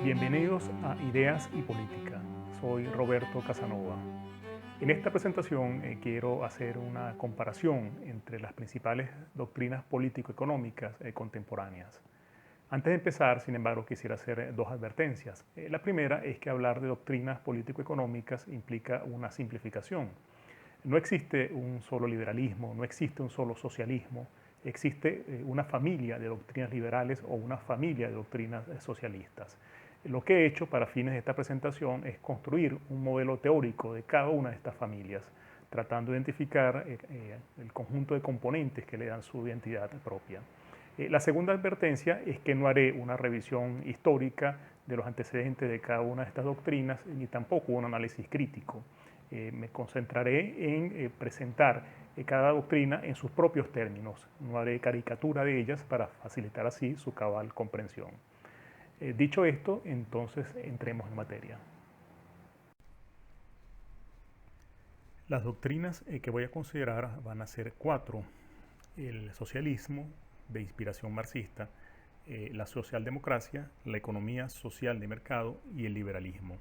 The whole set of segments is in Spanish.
Bienvenidos a Ideas y Política. Soy Roberto Casanova. En esta presentación quiero hacer una comparación entre las principales doctrinas político-económicas contemporáneas. Antes de empezar, sin embargo, quisiera hacer dos advertencias. La primera es que hablar de doctrinas político-económicas implica una simplificación. No existe un solo liberalismo, no existe un solo socialismo, existe una familia de doctrinas liberales o una familia de doctrinas socialistas. Lo que he hecho para fines de esta presentación es construir un modelo teórico de cada una de estas familias, tratando de identificar el conjunto de componentes que le dan su identidad propia. La segunda advertencia es que no haré una revisión histórica de los antecedentes de cada una de estas doctrinas, ni tampoco un análisis crítico. Me concentraré en presentar cada doctrina en sus propios términos. No haré caricatura de ellas para facilitar así su cabal comprensión. Dicho esto, entonces entremos en materia. Las doctrinas que voy a considerar van a ser cuatro: el socialismo de inspiración marxista, la socialdemocracia, la economía social de mercado y el liberalismo.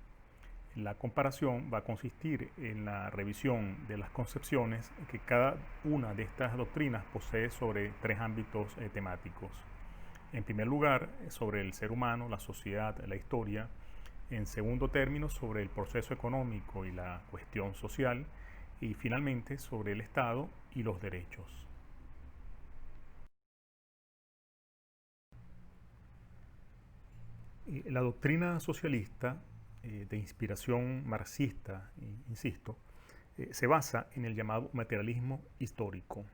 La comparación va a consistir en la revisión de las concepciones que cada una de estas doctrinas posee sobre tres ámbitos temáticos. En primer lugar, sobre el ser humano, la sociedad, la historia. En segundo término, sobre el proceso económico y la cuestión social. Y finalmente, sobre el Estado y los derechos. La doctrina socialista de inspiración marxista, insisto, se basa en el llamado materialismo histórico.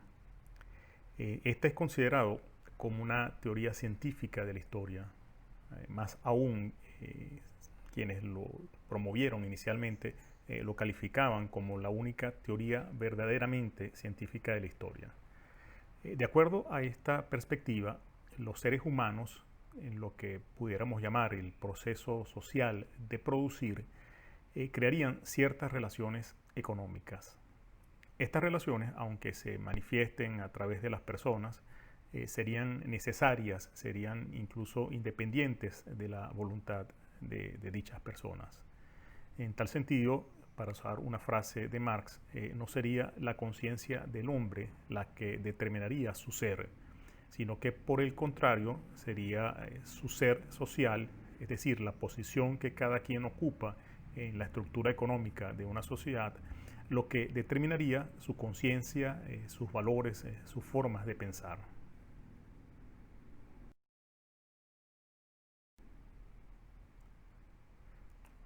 Este es considerado como una teoría científica de la historia. Más aún, quienes lo promovieron inicialmente lo calificaban como la única teoría verdaderamente científica de la historia. De acuerdo a esta perspectiva, los seres humanos, en lo que pudiéramos llamar el proceso social de producir, crearían ciertas relaciones económicas. Estas relaciones, aunque se manifiesten a través de las personas, serían necesarias, serían incluso independientes de la voluntad de dichas personas. En tal sentido, para usar una frase de Marx, no sería la conciencia del hombre la que determinaría su ser, sino que por el contrario sería su ser social, es decir, la posición que cada quien ocupa en la estructura económica de una sociedad, lo que determinaría su conciencia, sus valores, sus formas de pensar.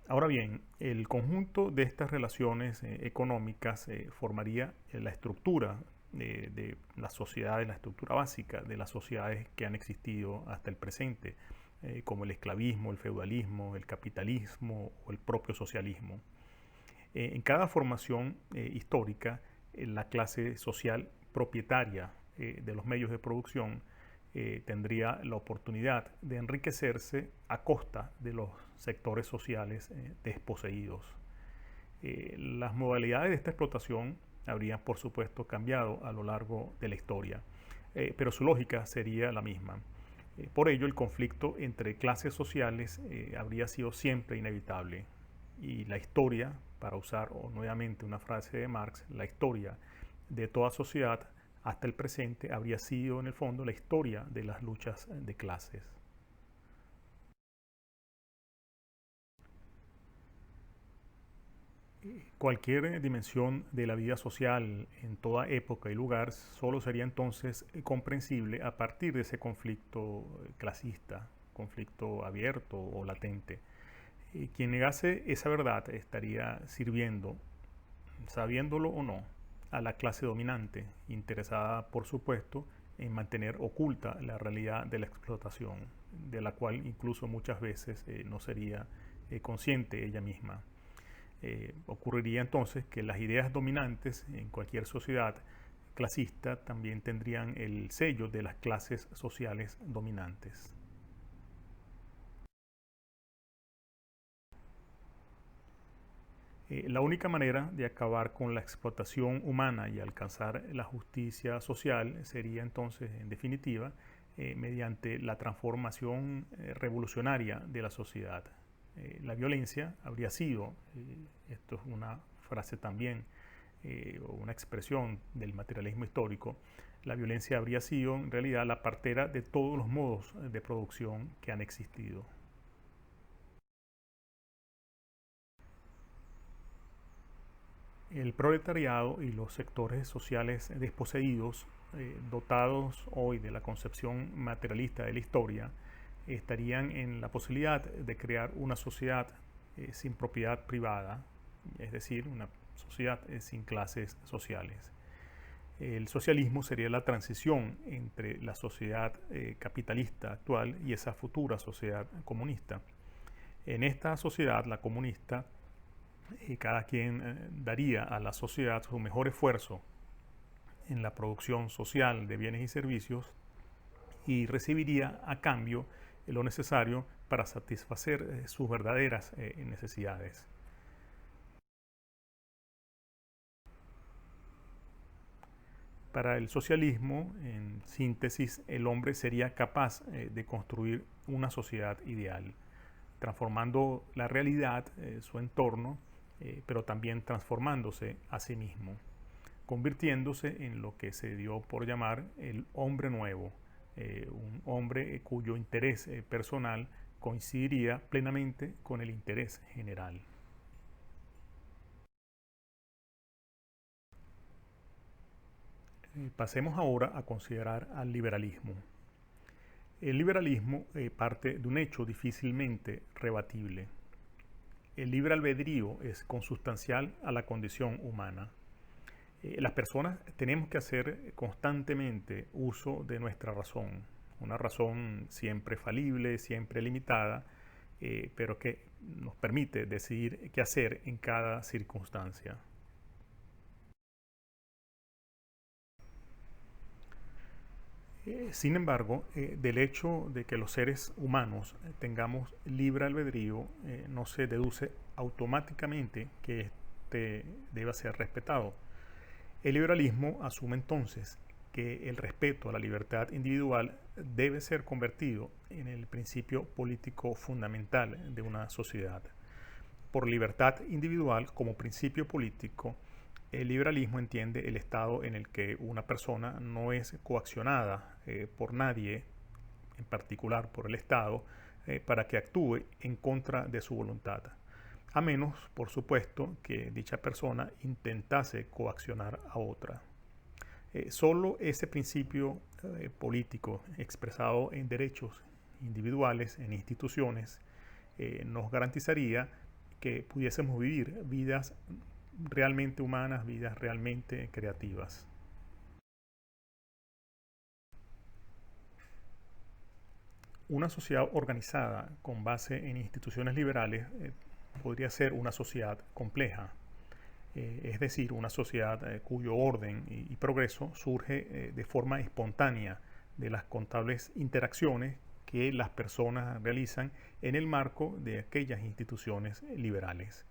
Ahora bien, el conjunto de estas relaciones económicas formaría la estructura de las sociedades, la estructura básica de las sociedades que han existido hasta el presente, como el esclavismo, el feudalismo, el capitalismo o el propio socialismo. En cada formación histórica, la clase social propietaria de los medios de producción tendría la oportunidad de enriquecerse a costa de los sectores sociales desposeídos. Las modalidades de esta explotación habrían, por supuesto, cambiado a lo largo de la historia, pero su lógica sería la misma. Por ello, el conflicto entre clases sociales habría sido siempre inevitable, y la historia, para usar nuevamente una frase de Marx, la historia de toda sociedad hasta el presente habría sido en el fondo la historia de las luchas de clases. Cualquier dimensión de la vida social en toda época y lugar solo sería entonces comprensible a partir de ese conflicto clasista, conflicto abierto o latente. Quien negase esa verdad estaría sirviendo, sabiéndolo o no, a la clase dominante, interesada, por supuesto, en mantener oculta la realidad de la explotación, de la cual incluso muchas veces no sería consciente ella misma. Ocurriría entonces que las ideas dominantes en cualquier sociedad clasista también tendrían el sello de las clases sociales dominantes. La única manera de acabar con la explotación humana y alcanzar la justicia social sería entonces, en definitiva, mediante la transformación revolucionaria de la sociedad. La violencia habría sido, esto es una frase también, o una expresión del materialismo histórico, la violencia habría sido en realidad la partera de todos los modos de producción que han existido. El proletariado y los sectores sociales desposeídos, dotados hoy de la concepción materialista de la historia, estarían en la posibilidad de crear una sociedad sin propiedad privada, es decir, una sociedad sin clases sociales. El socialismo sería la transición entre la sociedad capitalista actual y esa futura sociedad comunista. En esta sociedad, la comunista, cada quien daría a la sociedad su mejor esfuerzo en la producción social de bienes y servicios y recibiría a cambio lo necesario para satisfacer sus verdaderas necesidades. Para el socialismo, en síntesis, el hombre sería capaz de construir una sociedad ideal, transformando la realidad, su entorno, pero también transformándose a sí mismo, convirtiéndose en lo que se dio por llamar el hombre nuevo, un hombre cuyo interés personal coincidiría plenamente con el interés general. Pasemos ahora a considerar al liberalismo. El liberalismo parte de un hecho difícilmente rebatible. El libre albedrío es consustancial a la condición humana. Las personas tenemos que hacer constantemente uso de nuestra razón, una razón siempre falible, siempre limitada, pero que nos permite decidir qué hacer en cada circunstancia. Sin embargo, del hecho de que los seres humanos tengamos libre albedrío, no se deduce automáticamente que éste deba ser respetado. El liberalismo asume entonces que el respeto a la libertad individual debe ser convertido en el principio político fundamental de una sociedad. Por libertad individual como principio político, el liberalismo entiende el estado en el que una persona no es coaccionada por nadie, en particular por el Estado, para que actúe en contra de su voluntad, a menos, por supuesto, que dicha persona intentase coaccionar a otra. Solo ese principio político expresado en derechos individuales, en instituciones, nos garantizaría que pudiésemos vivir vidas realmente humanas, vidas realmente creativas. Una sociedad organizada con base en instituciones liberales podría ser una sociedad compleja, es decir, una sociedad cuyo orden y progreso surge de forma espontánea de las contables interacciones que las personas realizan en el marco de aquellas instituciones liberales.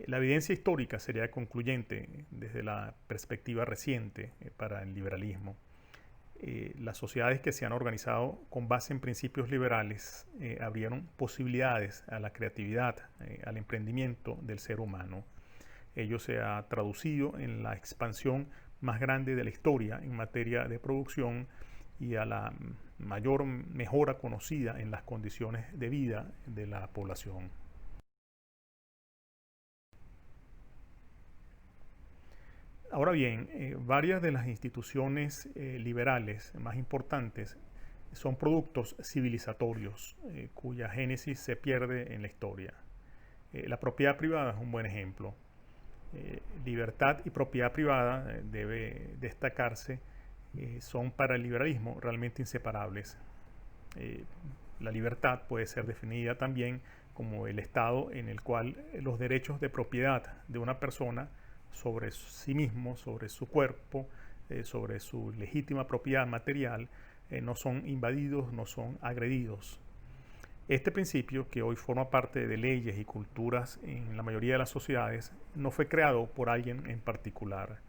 La evidencia histórica sería concluyente desde la perspectiva reciente para el liberalismo. Las sociedades que se han organizado con base en principios liberales abrieron posibilidades a la creatividad, al emprendimiento del ser humano. Ello se ha traducido en la expansión más grande de la historia en materia de producción y a la mayor mejora conocida en las condiciones de vida de la población. Ahora bien, varias de las instituciones liberales más importantes son productos civilizatorios cuya génesis se pierde en la historia. La propiedad privada es un buen ejemplo. Libertad y propiedad privada, debe destacarse, son para el liberalismo realmente inseparables. La libertad puede ser definida también como el estado en el cual los derechos de propiedad de una persona sobre sí mismo, sobre su cuerpo, sobre su legítima propiedad material, no son invadidos, no son agredidos. Este principio, que hoy forma parte de leyes y culturas en la mayoría de las sociedades, no fue creado por alguien en particular.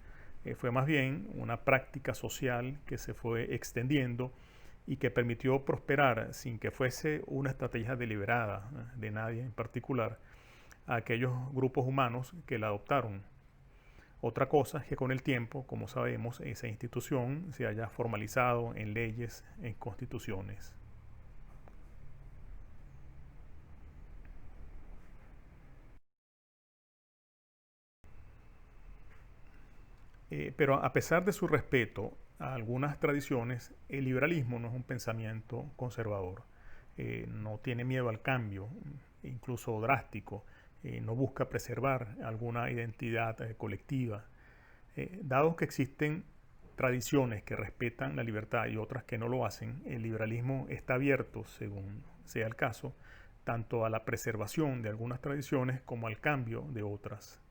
Fue más bien una práctica social que se fue extendiendo y que permitió prosperar sin que fuese una estrategia deliberada de nadie en particular a aquellos grupos humanos que la adoptaron. Otra cosa es que con el tiempo, como sabemos, esa institución se haya formalizado en leyes, en constituciones. Pero a pesar de su respeto a algunas tradiciones, el liberalismo no es un pensamiento conservador. No tiene miedo al cambio, incluso drástico. No busca preservar alguna identidad colectiva. Dado que existen tradiciones que respetan la libertad y otras que no lo hacen, el liberalismo está abierto, según sea el caso, tanto a la preservación de algunas tradiciones como al cambio de otras.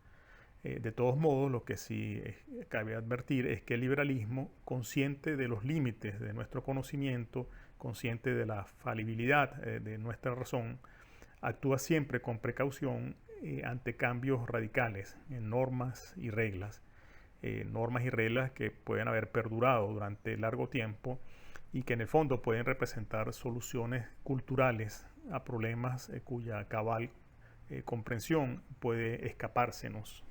De todos modos, lo que sí cabe advertir es que el liberalismo, consciente de los límites de nuestro conocimiento, consciente de la falibilidad de nuestra razón, actúa siempre con precaución ante cambios radicales en normas y reglas que pueden haber perdurado durante largo tiempo y que en el fondo pueden representar soluciones culturales a problemas cuya cabal comprensión puede escapársenos.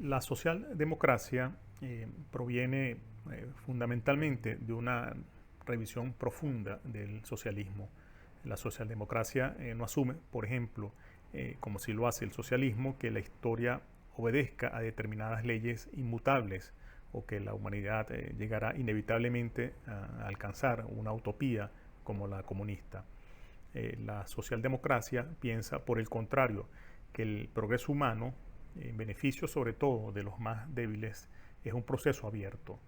La socialdemocracia proviene fundamentalmente de una revisión profunda del socialismo. La socialdemocracia no asume, por ejemplo, como si lo hace el socialismo, que la historia obedezca a determinadas leyes inmutables o que la humanidad llegará inevitablemente a alcanzar una utopía como la comunista. La socialdemocracia piensa, por el contrario, que el progreso humano, en beneficio sobre todo de los más débiles, es un proceso abierto.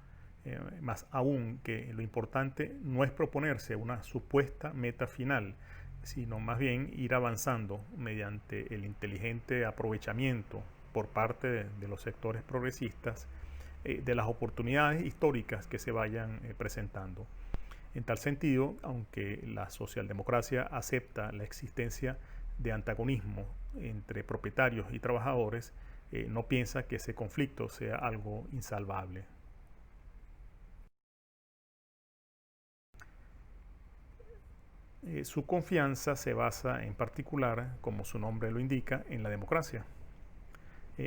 Más aún que lo importante no es proponerse una supuesta meta final, sino más bien ir avanzando mediante el inteligente aprovechamiento por parte de los sectores progresistas de las oportunidades históricas que se vayan presentando. En tal sentido, aunque la socialdemocracia acepta la existencia de antagonismo entre propietarios y trabajadores, no piensa que ese conflicto sea algo insalvable. Su confianza se basa en particular, como su nombre lo indica, en la democracia.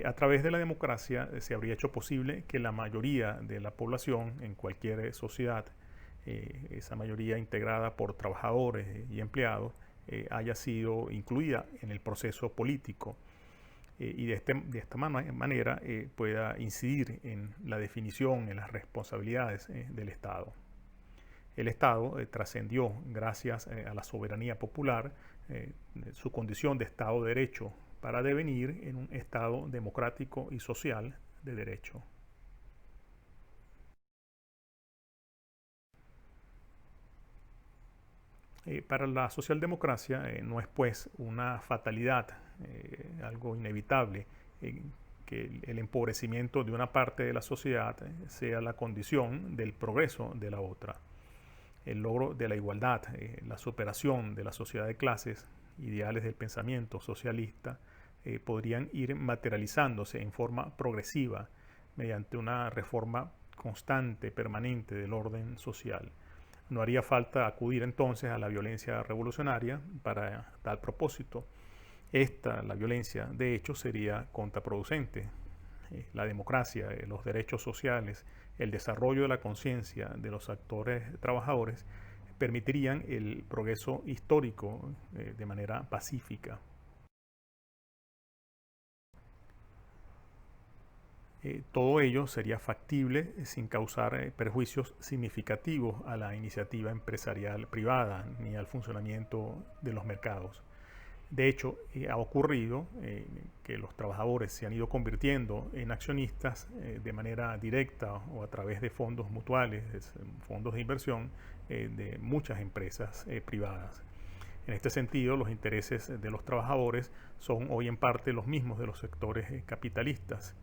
A través de la democracia se habría hecho posible que la mayoría de la población en cualquier sociedad, esa mayoría integrada por trabajadores y empleados, haya sido incluida en el proceso político y de esta manera pueda incidir en la definición, en las responsabilidades del Estado. El Estado trascendió, gracias a la soberanía popular, su condición de Estado de Derecho para devenir en un Estado democrático y social de derecho. Para la socialdemocracia no es pues una fatalidad, algo inevitable, que el empobrecimiento de una parte de la sociedad sea la condición del progreso de la otra. El logro de la igualdad, la superación de la sociedad de clases, ideales del pensamiento socialista, podrían ir materializándose en forma progresiva mediante una reforma constante, permanente del orden social. No haría falta acudir entonces a la violencia revolucionaria para tal propósito. La violencia, de hecho, sería contraproducente. La democracia, los derechos sociales, el desarrollo de la conciencia de los actores trabajadores permitirían el progreso histórico de manera pacífica. Todo ello sería factible sin causar perjuicios significativos a la iniciativa empresarial privada ni al funcionamiento de los mercados. De hecho, ha ocurrido que los trabajadores se han ido convirtiendo en accionistas de manera directa o a través de fondos mutuales, fondos de inversión de muchas empresas privadas. En este sentido, los intereses de los trabajadores son hoy en parte los mismos de los sectores capitalistas.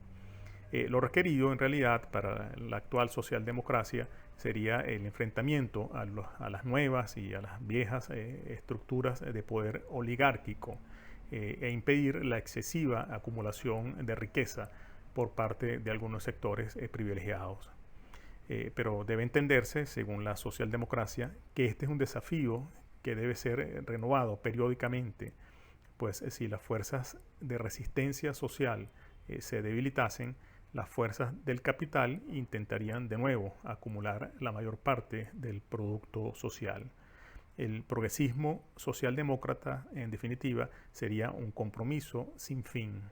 Lo requerido en realidad para la actual socialdemocracia sería el enfrentamiento a las nuevas y a las viejas estructuras de poder oligárquico e impedir la excesiva acumulación de riqueza por parte de algunos sectores privilegiados. Pero debe entenderse, según la socialdemocracia, que este es un desafío que debe ser renovado periódicamente, pues si las fuerzas de resistencia social se debilitasen, las fuerzas del capital intentarían de nuevo acumular la mayor parte del producto social. El progresismo socialdemócrata, en definitiva, sería un compromiso sin fin.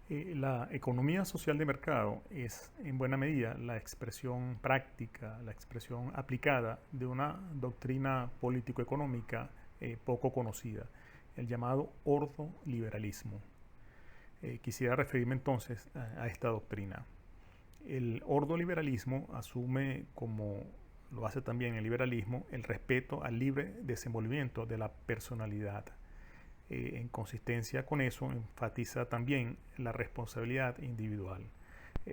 La economía social de mercado es en buena medida la expresión práctica, la expresión aplicada de una doctrina político-económica poco conocida, el llamado ordoliberalismo. Quisiera referirme entonces a esta doctrina. El ordoliberalismo asume, como lo hace también el liberalismo, el respeto al libre desenvolvimiento de la personalidad. En consistencia con eso, enfatiza también la responsabilidad individual.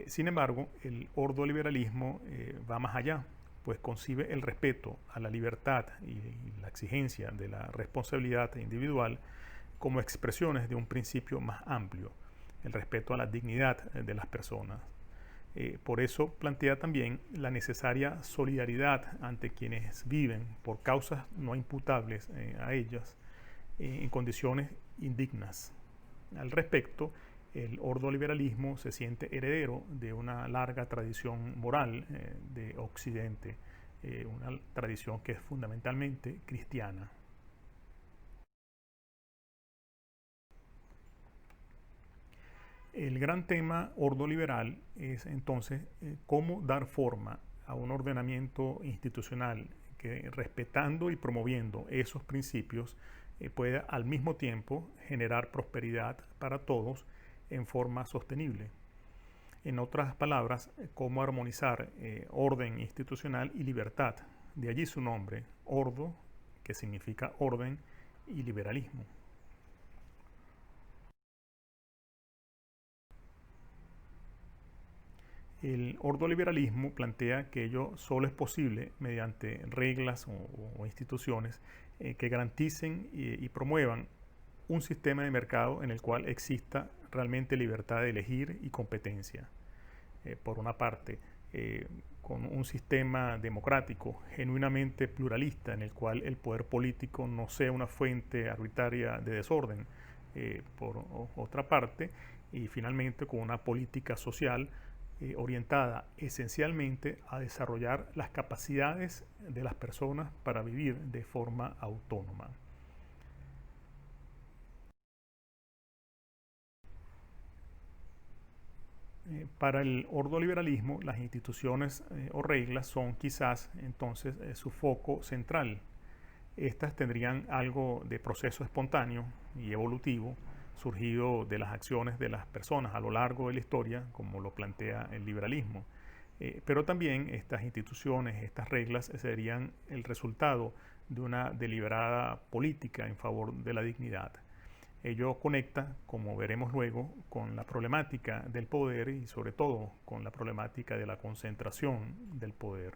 Sin embargo, el ordoliberalismo va más allá, pues concibe el respeto a la libertad y la exigencia de la responsabilidad individual como expresiones de un principio más amplio, el respeto a la dignidad de las personas. Por eso plantea también la necesaria solidaridad ante quienes viven por causas no imputables a ellas en condiciones indignas. Al respecto, el ordoliberalismo se siente heredero de una larga tradición moral de Occidente, una tradición que es fundamentalmente cristiana. El gran tema ordoliberal es entonces cómo dar forma a un ordenamiento institucional que, respetando y promoviendo esos principios, pueda al mismo tiempo generar prosperidad para todos en forma sostenible. En otras palabras, cómo armonizar orden institucional y libertad. De allí su nombre, ordo, que significa orden, y liberalismo. El ordoliberalismo plantea que ello solo es posible mediante reglas o instituciones que garanticen y promuevan un sistema de mercado en el cual exista realmente libertad de elegir y competencia. Por una parte, con un sistema democrático genuinamente pluralista en el cual el poder político no sea una fuente arbitraria de desorden, por otra parte, y finalmente con una política social orientada esencialmente a desarrollar las capacidades de las personas para vivir de forma autónoma. Para el ordoliberalismo, las instituciones o reglas son quizás entonces su foco central. Estas tendrían algo de proceso espontáneo y evolutivo surgido de las acciones de las personas a lo largo de la historia, como lo plantea el liberalismo. Pero también estas instituciones, estas reglas, serían el resultado de una deliberada política en favor de la dignidad. Ello conecta, como veremos luego, con la problemática del poder y sobre todo con la problemática de la concentración del poder.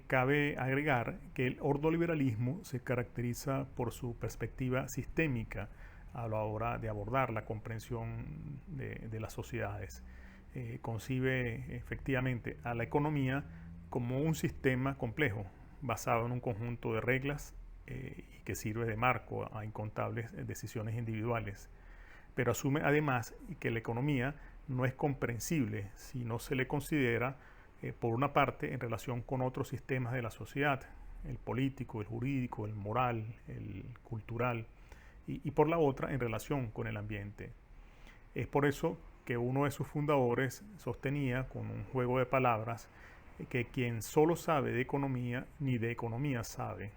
Cabe agregar que el ordoliberalismo se caracteriza por su perspectiva sistémica a la hora de abordar la comprensión de las sociedades. Concibe efectivamente a la economía como un sistema complejo, basado en un conjunto de reglas y que sirve de marco a incontables decisiones individuales. Pero asume además que la economía no es comprensible si no se le considera por una parte en relación con otros sistemas de la sociedad, el político, el jurídico, el moral, el cultural, y por la otra en relación con el ambiente. Es por eso que uno de sus fundadores sostenía con un juego de palabras que quien solo sabe de economía, ni de economía sabe.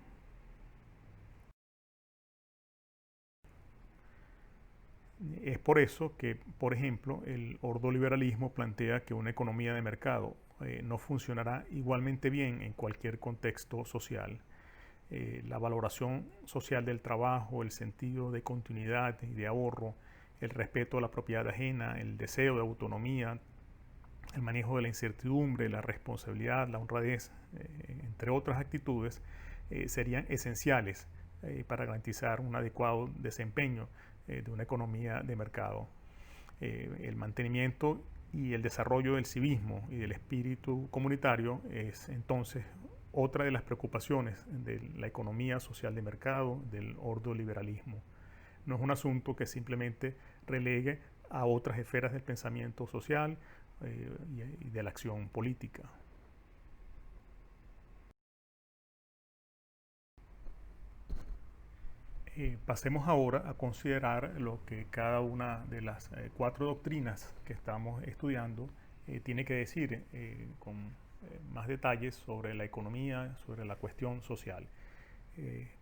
Es por eso que, por ejemplo, el ordoliberalismo plantea que una economía de mercado no funcionará igualmente bien en cualquier contexto social. La valoración social del trabajo, el sentido de continuidad y de ahorro, el respeto a la propiedad ajena, el deseo de autonomía, el manejo de la incertidumbre, la responsabilidad, la honradez, entre otras actitudes, serían esenciales para garantizar un adecuado desempeño de una economía de mercado. El mantenimiento y el desarrollo del civismo y del espíritu comunitario es entonces otra de las preocupaciones de la economía social de mercado, del ordoliberalismo. No es un asunto que simplemente relegue a otras esferas del pensamiento social y de la acción política. Pasemos ahora a considerar lo que cada una de las 4 doctrinas que estamos estudiando tiene que decir con más detalles sobre la economía, sobre la cuestión social.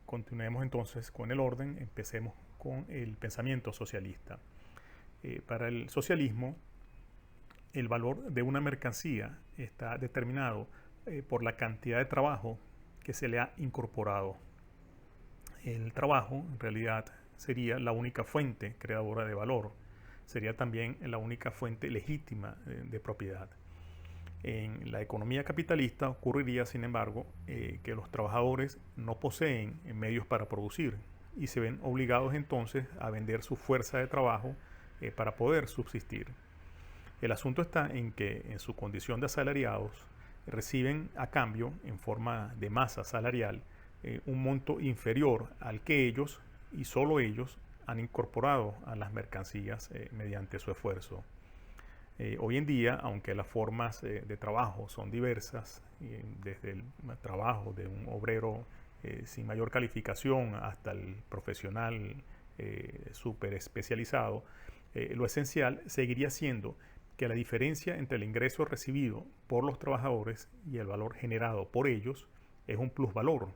Continuemos entonces con el orden, empecemos con el pensamiento socialista. Para el socialismo, el valor de una mercancía está determinado por la cantidad de trabajo que se le ha incorporado. El trabajo, en realidad, sería la única fuente creadora de valor. Sería también la única fuente legítima de propiedad. En la economía capitalista ocurriría, sin embargo, que los trabajadores no poseen medios para producir y se ven obligados entonces a vender su fuerza de trabajo para poder subsistir. El asunto está en que en su condición de asalariados reciben a cambio, en forma de masa salarial, un monto inferior al que ellos, y solo ellos, han incorporado a las mercancías mediante su esfuerzo. Hoy en día, aunque las formas de trabajo son diversas, desde el trabajo de un obrero sin mayor calificación hasta el profesional súper especializado, lo esencial seguiría siendo que la diferencia entre el ingreso recibido por los trabajadores y el valor generado por ellos es un plusvalor,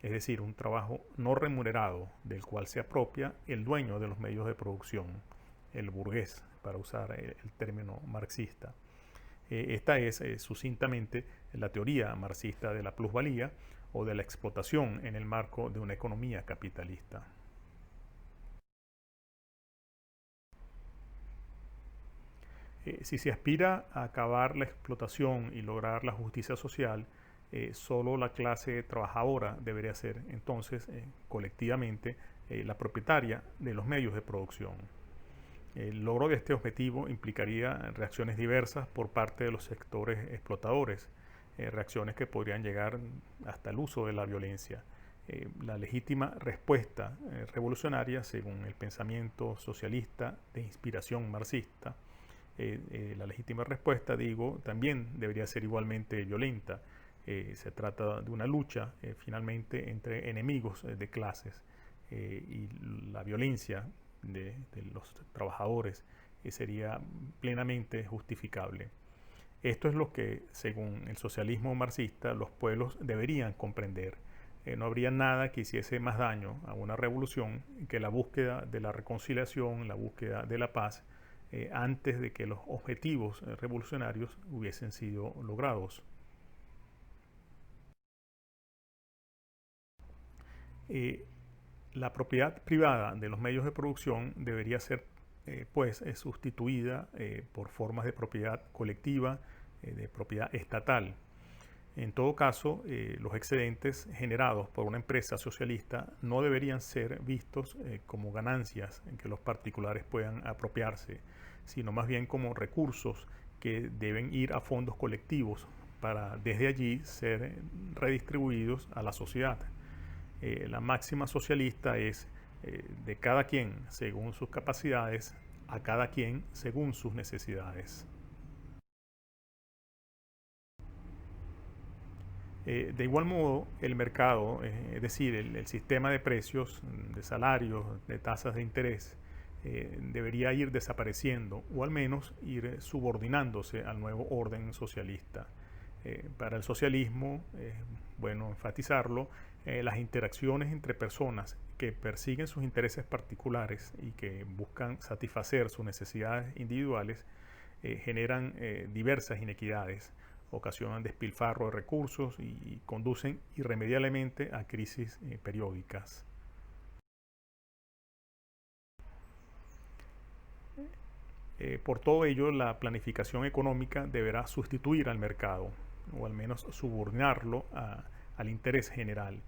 es decir, un trabajo no remunerado del cual se apropia el dueño de los medios de producción, el burgués, para usar el término marxista. Esta es sucintamente la teoría marxista de la plusvalía o de la explotación en el marco de una economía capitalista. Si se aspira a acabar la explotación y lograr la justicia social, solo la clase trabajadora debería ser entonces colectivamente la propietaria de los medios de producción. El logro de este objetivo implicaría reacciones diversas por parte de los sectores explotadores, reacciones que podrían llegar hasta el uso de la violencia. La legítima respuesta revolucionaria, según el pensamiento socialista de inspiración marxista, la legítima respuesta, digo, también debería ser igualmente violenta. Se trata de una lucha finalmente entre enemigos de clases y la violencia de los trabajadores sería plenamente justificable. Esto es lo que, según el socialismo marxista, los pueblos deberían comprender. No habría nada que hiciese más daño a una revolución que la búsqueda de la reconciliación, la búsqueda de la paz, antes de que los objetivos revolucionarios hubiesen sido logrados. La propiedad privada de los medios de producción debería ser sustituida por formas de propiedad colectiva, de propiedad estatal. En todo caso, los excedentes generados por una empresa socialista no deberían ser vistos como ganancias en que los particulares puedan apropiarse, sino más bien como recursos que deben ir a fondos colectivos para desde allí ser redistribuidos a la sociedad. La máxima socialista es de cada quien según sus capacidades, a cada quien según sus necesidades. De igual modo, el mercado, es decir, el sistema de precios, de salarios, de tasas de interés, debería ir desapareciendo o al menos ir subordinándose al nuevo orden socialista. Para el socialismo, bueno enfatizarlo, las interacciones entre personas que persiguen sus intereses particulares y que buscan satisfacer sus necesidades individuales generan diversas inequidades, ocasionan despilfarro de recursos y conducen irremediablemente a crisis periódicas. Por todo ello, la planificación económica deberá sustituir al mercado, o al menos subordinarlo al interés general.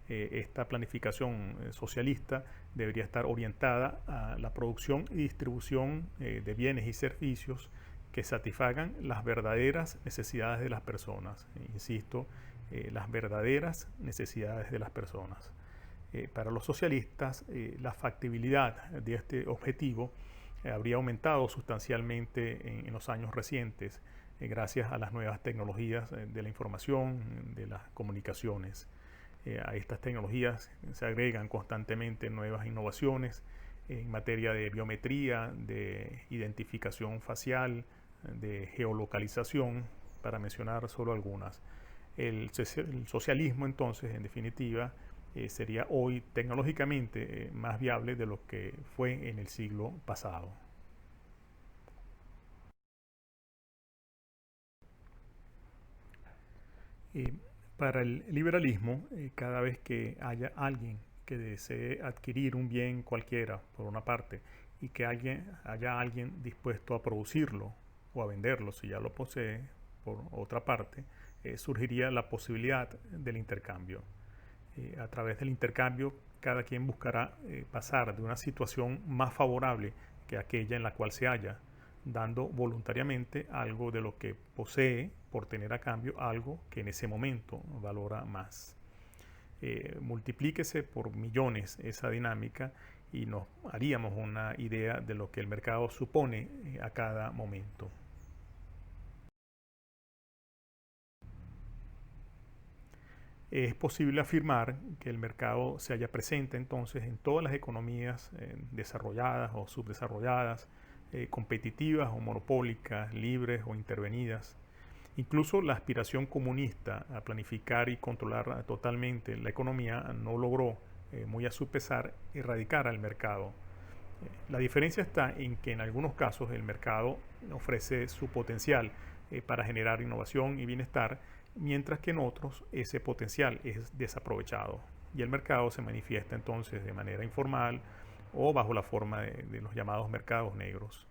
Esta planificación socialista debería estar orientada a la producción y distribución de bienes y servicios que satisfagan las verdaderas necesidades de las personas. Insisto, las verdaderas necesidades de las personas. Para los socialistas, la factibilidad de este objetivo habría aumentado sustancialmente en los años recientes gracias a las nuevas tecnologías de la información, de las comunicaciones. A estas tecnologías se agregan constantemente nuevas innovaciones en materia de biometría, de identificación facial, de geolocalización, para mencionar solo algunas. El socialismo, entonces, en definitiva, sería hoy tecnológicamente más viable de lo que fue en el siglo pasado. Eh, para el liberalismo, cada vez que haya alguien que desee adquirir un bien cualquiera, por una parte, y que haya alguien dispuesto a producirlo o a venderlo si ya lo posee, por otra parte, surgiría la posibilidad del intercambio. A través del intercambio, cada quien buscará pasar de una situación más favorable que aquella en la cual se halla, dando voluntariamente algo de lo que posee por tener a cambio algo que en ese momento valora más. Multiplíquese por millones esa dinámica y nos haríamos una idea de lo que el mercado supone a cada momento. Es posible afirmar que el mercado se halla presente entonces en todas las economías desarrolladas o subdesarrolladas, competitivas o monopólicas, libres o intervenidas. Incluso la aspiración comunista a planificar y controlar totalmente la economía no logró, muy a su pesar, erradicar al mercado. La diferencia está en que en algunos casos el mercado ofrece su potencial para generar innovación y bienestar, mientras que en otros ese potencial es desaprovechado y el mercado se manifiesta entonces de manera informal o bajo la forma de los llamados mercados negros.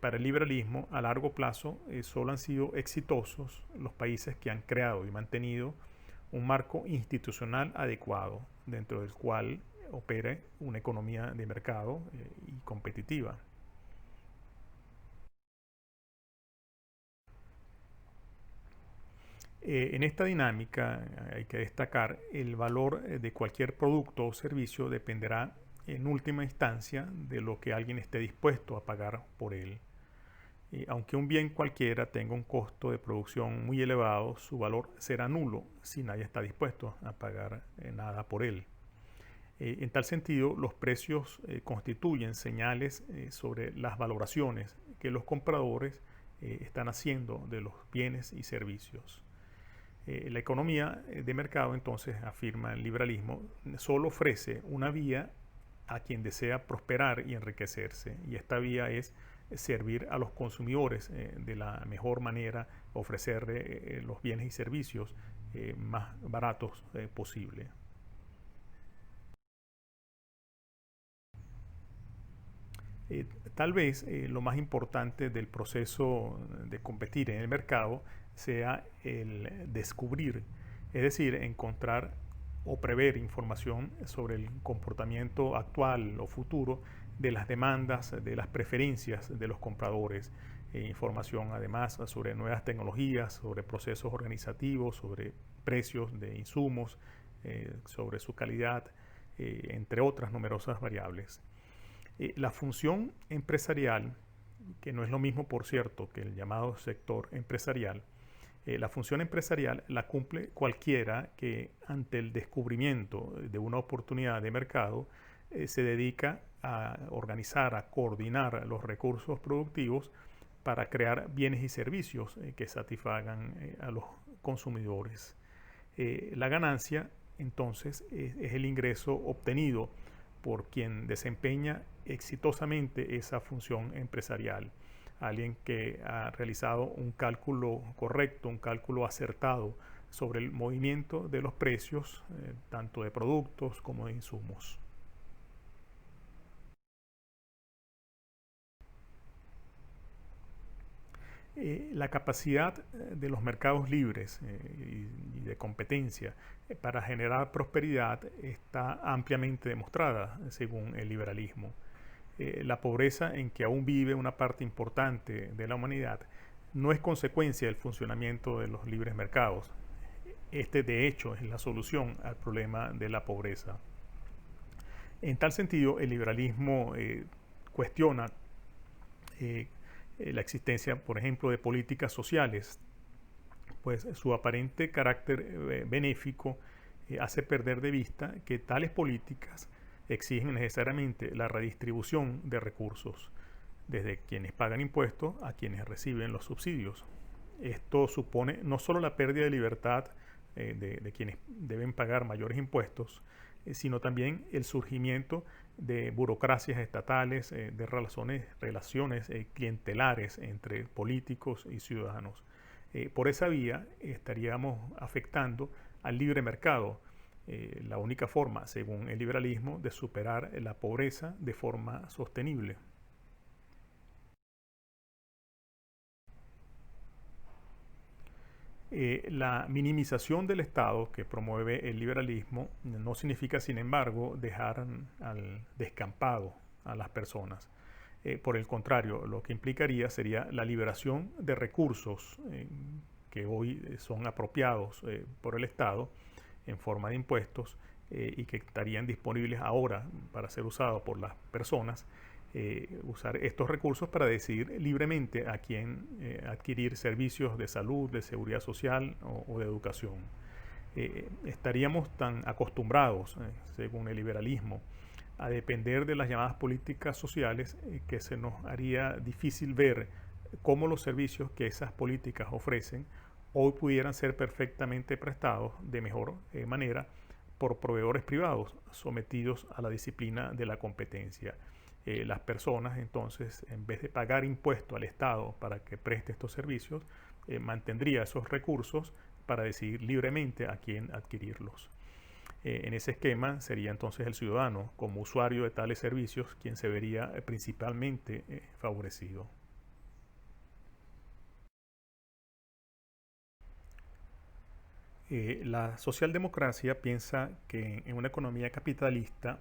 Para el liberalismo, a largo plazo, solo han sido exitosos los países que han creado y mantenido un marco institucional adecuado, dentro del cual opere una economía de mercado y competitiva. En esta dinámica hay que destacar el valor de cualquier producto o servicio dependerá en última instancia de lo que alguien esté dispuesto a pagar por él. Aunque un bien cualquiera tenga un costo de producción muy elevado, su valor será nulo si nadie está dispuesto a pagar nada por él. En tal sentido, los precios constituyen señales sobre las valoraciones que los compradores están haciendo de los bienes y servicios. La economía de mercado, entonces, afirma el liberalismo, solo ofrece una vía a quien desea prosperar y enriquecerse, y esta vía es servir a los consumidores de la mejor manera, ofrecerle los bienes y servicios más baratos posible. Tal vez lo más importante del proceso de competir en el mercado sea el descubrir, es decir, encontrar o prever información sobre el comportamiento actual o futuro de las demandas, de las preferencias de los compradores. Información además sobre nuevas tecnologías, sobre procesos organizativos, sobre precios de insumos, sobre su calidad, entre otras numerosas variables. La función empresarial, que no es lo mismo, por cierto, que el llamado sector empresarial, la función empresarial la cumple cualquiera que ante el descubrimiento de una oportunidad de mercado se dedica a organizar, a coordinar los recursos productivos para crear bienes y servicios que satisfagan a los consumidores. La ganancia, entonces, es el ingreso obtenido por quien desempeña exitosamente esa función empresarial. Alguien que ha realizado un cálculo correcto, un cálculo acertado sobre el movimiento de los precios, tanto de productos como de insumos. La capacidad de los mercados libres y de competencia para generar prosperidad está ampliamente demostrada según el liberalismo. La pobreza en que aún vive una parte importante de la humanidad no es consecuencia del funcionamiento de los libres mercados. Este, de hecho, es la solución al problema de la pobreza. En tal sentido, el liberalismo cuestiona la existencia, por ejemplo, de políticas sociales, pues su aparente carácter benéfico hace perder de vista que tales políticas exigen necesariamente la redistribución de recursos, desde quienes pagan impuestos a quienes reciben los subsidios. Esto supone no solo la pérdida de libertad de quienes deben pagar mayores impuestos, sino también el surgimiento de burocracias estatales, de relaciones clientelares entre políticos y ciudadanos. Por esa vía estaríamos afectando al libre mercado, la única forma, según el liberalismo, de superar la pobreza de forma sostenible. La minimización del Estado que promueve el liberalismo no significa, sin embargo, dejar al descampado a las personas. Por el contrario, lo que implicaría sería la liberación de recursos que hoy son apropiados por el Estado en forma de impuestos y que estarían disponibles ahora para ser usados por las personas. Usar estos recursos para decidir libremente a quién adquirir servicios de salud, de seguridad social o de educación. Estaríamos tan acostumbrados, según el liberalismo, a depender de las llamadas políticas sociales que se nos haría difícil ver cómo los servicios que esas políticas ofrecen hoy pudieran ser perfectamente prestados de mejor manera por proveedores privados sometidos a la disciplina de la competencia. Las personas entonces, en vez de pagar impuesto al Estado para que preste estos servicios, mantendría esos recursos para decidir libremente a quién adquirirlos. En ese esquema sería entonces el ciudadano, como usuario de tales servicios, quien se vería principalmente favorecido. La socialdemocracia piensa que en una economía capitalista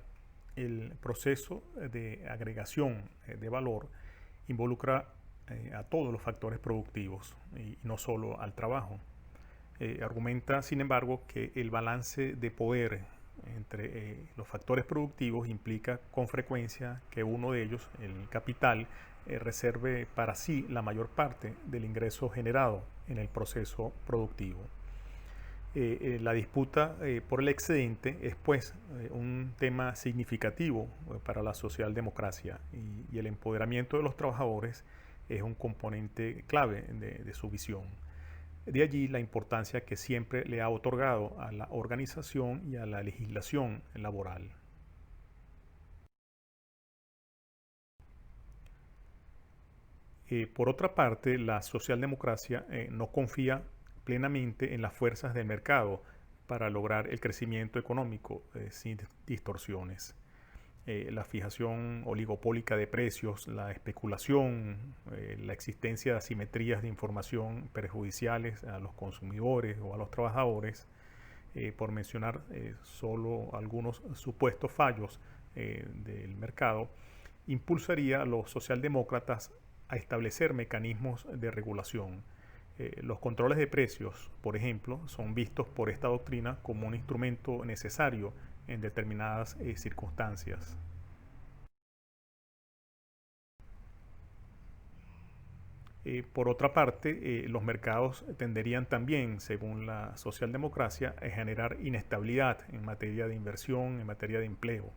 el proceso de agregación de valor involucra a todos los factores productivos y no solo al trabajo. Argumenta, sin embargo, que el balance de poder entre los factores productivos implica con frecuencia que uno de ellos, el capital, reserve para sí la mayor parte del ingreso generado en el proceso productivo. La disputa por el excedente es pues un tema significativo para la socialdemocracia y el empoderamiento de los trabajadores es un componente clave de su visión. De allí la importancia que siempre le ha otorgado a la organización y a la legislación laboral. Por otra parte, la socialdemocracia no confía plenamente en las fuerzas del mercado para lograr el crecimiento económico sin distorsiones. La fijación oligopólica de precios, la especulación, la existencia de asimetrías de información perjudiciales a los consumidores o a los trabajadores, por mencionar solo algunos supuestos fallos del mercado, impulsaría a los socialdemócratas a establecer mecanismos de regulación. Los controles de precios, por ejemplo, son vistos por esta doctrina como un instrumento necesario en determinadas circunstancias. Por otra parte, los mercados tenderían también, según la socialdemocracia, a generar inestabilidad en materia de inversión, en materia de empleo.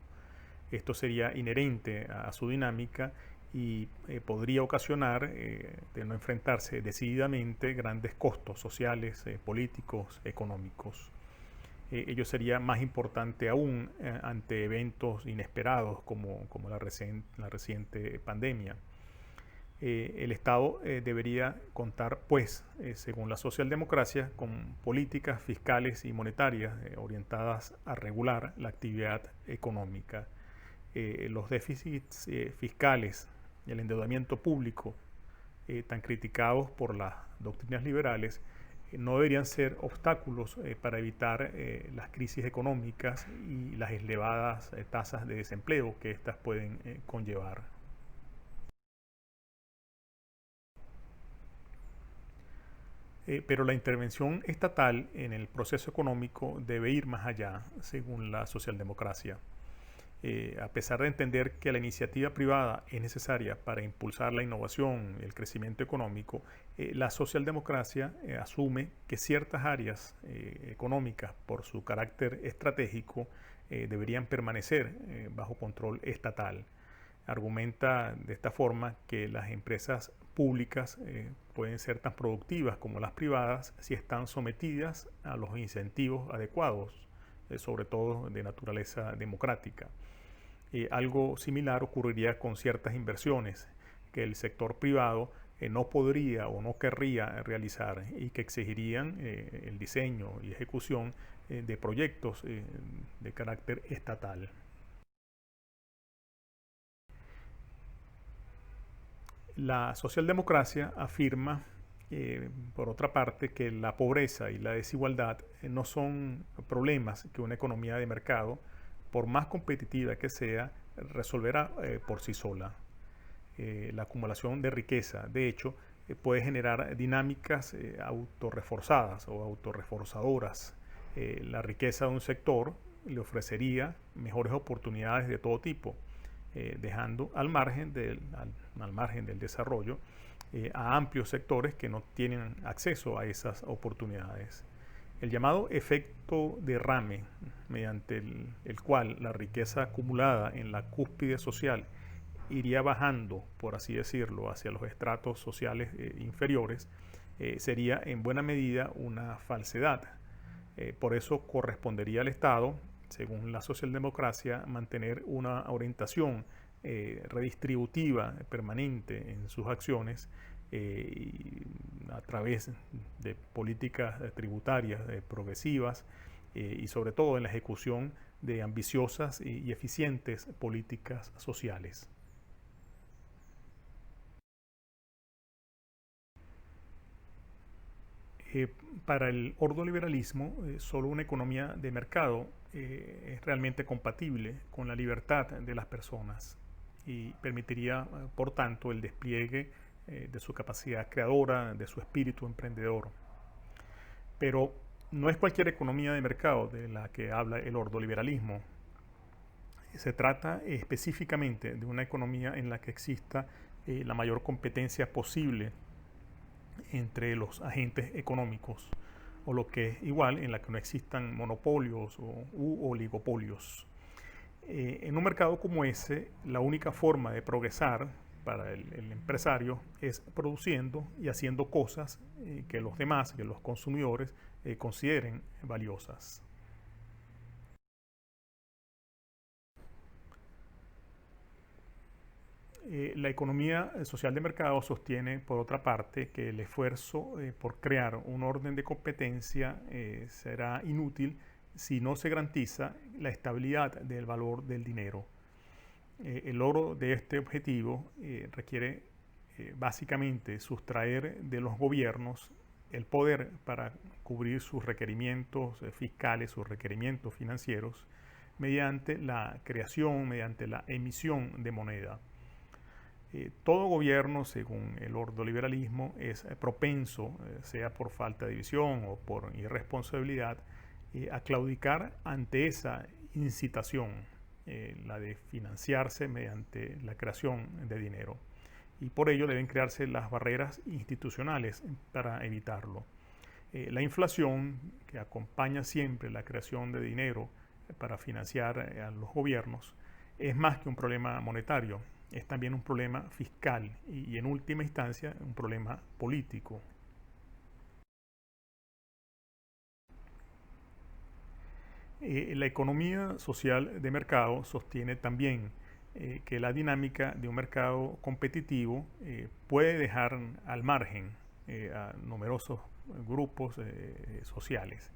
Esto sería inherente a su dinámica y podría ocasionar, de no enfrentarse decididamente, grandes costos sociales, políticos, económicos. Ello sería más importante aún ante eventos inesperados como la reciente pandemia. El Estado debería contar, pues, según la socialdemocracia, con políticas fiscales y monetarias orientadas a regular la actividad económica. Los déficits fiscales y el endeudamiento público tan criticados por las doctrinas liberales, no deberían ser obstáculos para evitar las crisis económicas y las elevadas tasas de desempleo que éstas pueden conllevar. Pero la intervención estatal en el proceso económico debe ir más allá, según la socialdemocracia. A pesar de entender que la iniciativa privada es necesaria para impulsar la innovación y el crecimiento económico, la socialdemocracia asume que ciertas áreas económicas, por su carácter estratégico, deberían permanecer bajo control estatal. Argumenta de esta forma que las empresas públicas pueden ser tan productivas como las privadas si están sometidas a los incentivos adecuados, sobre todo de naturaleza democrática. Algo similar ocurriría con ciertas inversiones que el sector privado no podría o no querría realizar y que exigirían el diseño y ejecución de proyectos de carácter estatal. La socialdemocracia afirma, por otra parte, que la pobreza y la desigualdad no son problemas que una economía de mercado, por más competitiva que sea, resolverá por sí sola. La acumulación de riqueza, de hecho, puede generar dinámicas autorreforzadas o autorreforzadoras. La riqueza de un sector le ofrecería mejores oportunidades de todo tipo, dejando al margen del desarrollo a amplios sectores que no tienen acceso a esas oportunidades. El llamado efecto derrame, mediante el cual la riqueza acumulada en la cúspide social iría bajando, por así decirlo, hacia los estratos sociales inferiores, sería en buena medida una falsedad. Por eso correspondería al Estado, según la socialdemocracia, mantener una orientación redistributiva permanente en sus acciones a través de políticas tributarias progresivas y sobre todo en la ejecución de ambiciosas y eficientes políticas sociales. Para el ordoliberalismo, solo una economía de mercado es realmente compatible con la libertad de las personas y permitiría, por tanto, el despliegue de su capacidad creadora, de su espíritu emprendedor. Pero no es cualquier economía de mercado de la que habla el ordoliberalismo. Se trata específicamente de una economía en la que exista la mayor competencia posible entre los agentes económicos, o lo que es igual, en la que no existan monopolios u oligopolios. En un mercado como ese, la única forma de progresar para el empresario es produciendo y haciendo cosas que los demás, que los consumidores, consideren valiosas. La economía social de mercado sostiene, por otra parte, que el esfuerzo por crear un orden de competencia será inútil si no se garantiza la estabilidad del valor del dinero. El logro de este objetivo requiere básicamente sustraer de los gobiernos el poder para cubrir sus requerimientos fiscales, sus requerimientos financieros, mediante la creación, mediante la emisión de moneda. Todo gobierno, según el ordoliberalismo, es propenso, sea por falta de visión o por irresponsabilidad, a claudicar ante esa incitación, la de financiarse mediante la creación de dinero. Y por ello deben crearse las barreras institucionales para evitarlo. La inflación, que acompaña siempre la creación de dinero para financiar a los gobiernos, es más que un problema monetario, es también un problema fiscal y en última instancia un problema político. La economía social de mercado sostiene también que la dinámica de un mercado competitivo puede dejar al margen a numerosos grupos sociales.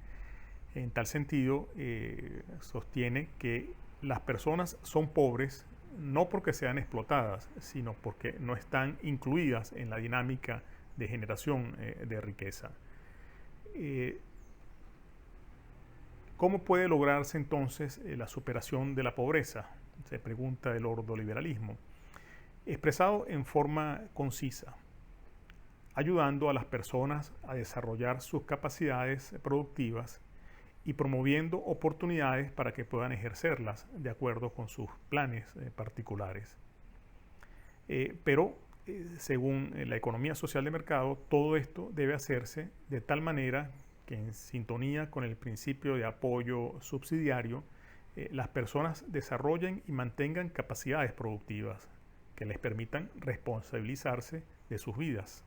En tal sentido, sostiene que las personas son pobres no porque sean explotadas, sino porque no están incluidas en la dinámica de generación de riqueza. ¿Cómo puede lograrse entonces la superación de la pobreza? Se pregunta el ordoliberalismo. Expresado en forma concisa, ayudando a las personas a desarrollar sus capacidades productivas y promoviendo oportunidades para que puedan ejercerlas de acuerdo con sus planes particulares. Pero según la economía social de mercado, todo esto debe hacerse de tal manera que en sintonía con el principio de apoyo subsidiario, las personas desarrollen y mantengan capacidades productivas que les permitan responsabilizarse de sus vidas.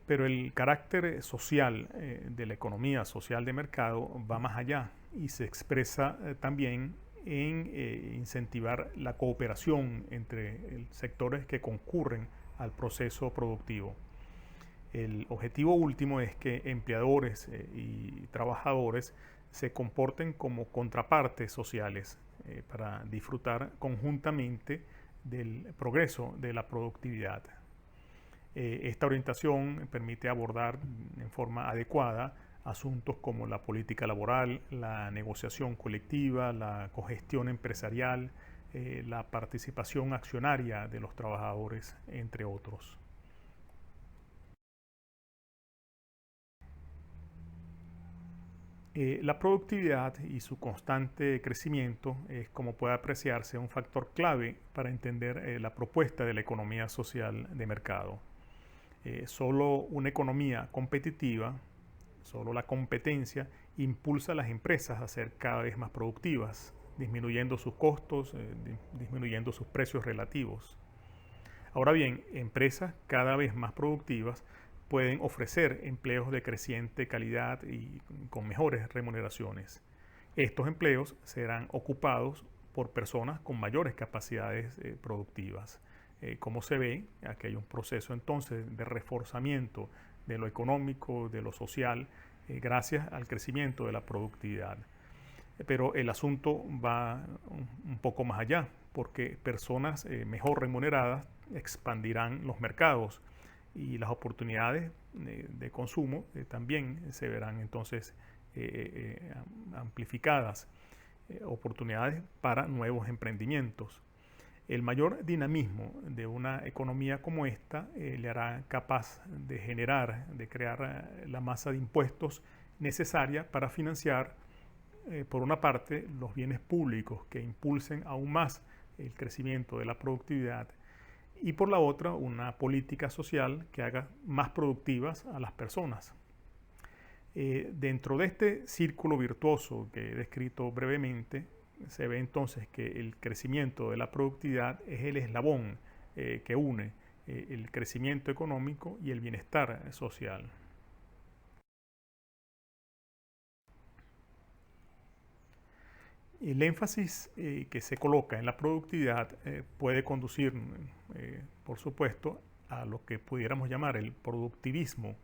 Pero el carácter social de la economía social de mercado va más allá y se expresa también en incentivar la cooperación entre sectores que concurren al proceso productivo. El objetivo último es que empleadores y trabajadores se comporten como contrapartes sociales para disfrutar conjuntamente del progreso de la productividad. Esta orientación permite abordar en forma adecuada asuntos como la política laboral, la negociación colectiva, la cogestión empresarial, la participación accionaria de los trabajadores, entre otros. La productividad y su constante crecimiento es, como puede apreciarse, un factor clave para entender la propuesta de la economía social de mercado. Solo una economía competitiva, solo la competencia, impulsa a las empresas a ser cada vez más productivas, disminuyendo sus costos, disminuyendo sus precios relativos. Ahora bien, empresas cada vez más productivas pueden ofrecer empleos de creciente calidad y con mejores remuneraciones. Estos empleos serán ocupados por personas con mayores capacidades productivas. Como se ve, aquí hay un proceso entonces de reforzamiento de lo económico, de lo social, gracias al crecimiento de la productividad. Pero el asunto va un poco más allá, porque personas mejor remuneradas expandirán los mercados y las oportunidades de consumo también se verán entonces amplificadas, oportunidades para nuevos emprendimientos. El mayor dinamismo de una economía como esta le hará capaz de generar, de crear la masa de impuestos necesaria para financiar, por una parte, los bienes públicos que impulsen aún más el crecimiento de la productividad y por la otra, una política social que haga más productivas a las personas. Dentro de este círculo virtuoso que he descrito brevemente, se ve entonces que el crecimiento de la productividad es el eslabón que une el crecimiento económico y el bienestar social. El énfasis que se coloca en la productividad puede conducir, por supuesto, a lo que pudiéramos llamar el productivismo,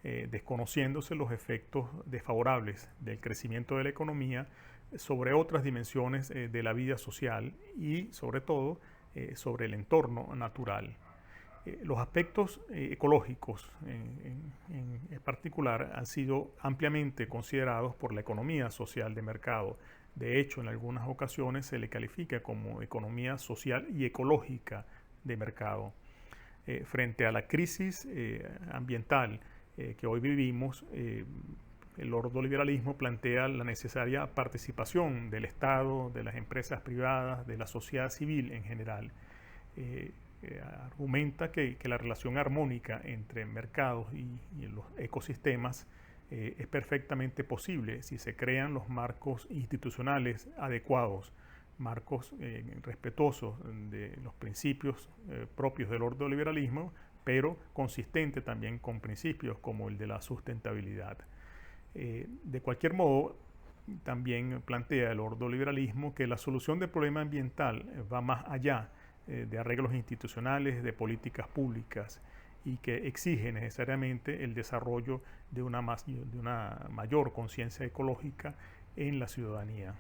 desconociéndose los efectos desfavorables del crecimiento de la economía sobre otras dimensiones de la vida social y, sobre todo, sobre el entorno natural. Los aspectos ecológicos en particular han sido ampliamente considerados por la economía social de mercado. De hecho, en algunas ocasiones se le califica como economía social y ecológica de mercado. Frente a la crisis ambiental que hoy vivimos, el ordoliberalismo plantea la necesaria participación del Estado, de las empresas privadas, de la sociedad civil en general. Argumenta que la relación armónica entre mercados y los ecosistemas es perfectamente posible si se crean los marcos institucionales adecuados, marcos respetuosos de los principios propios del ordoliberalismo, pero consistente también con principios como el de la sustentabilidad. De cualquier modo, también plantea el ordoliberalismo que la solución del problema ambiental va más allá de arreglos institucionales, de políticas públicas, y que exige necesariamente el desarrollo de una mayor conciencia ecológica en la ciudadanía.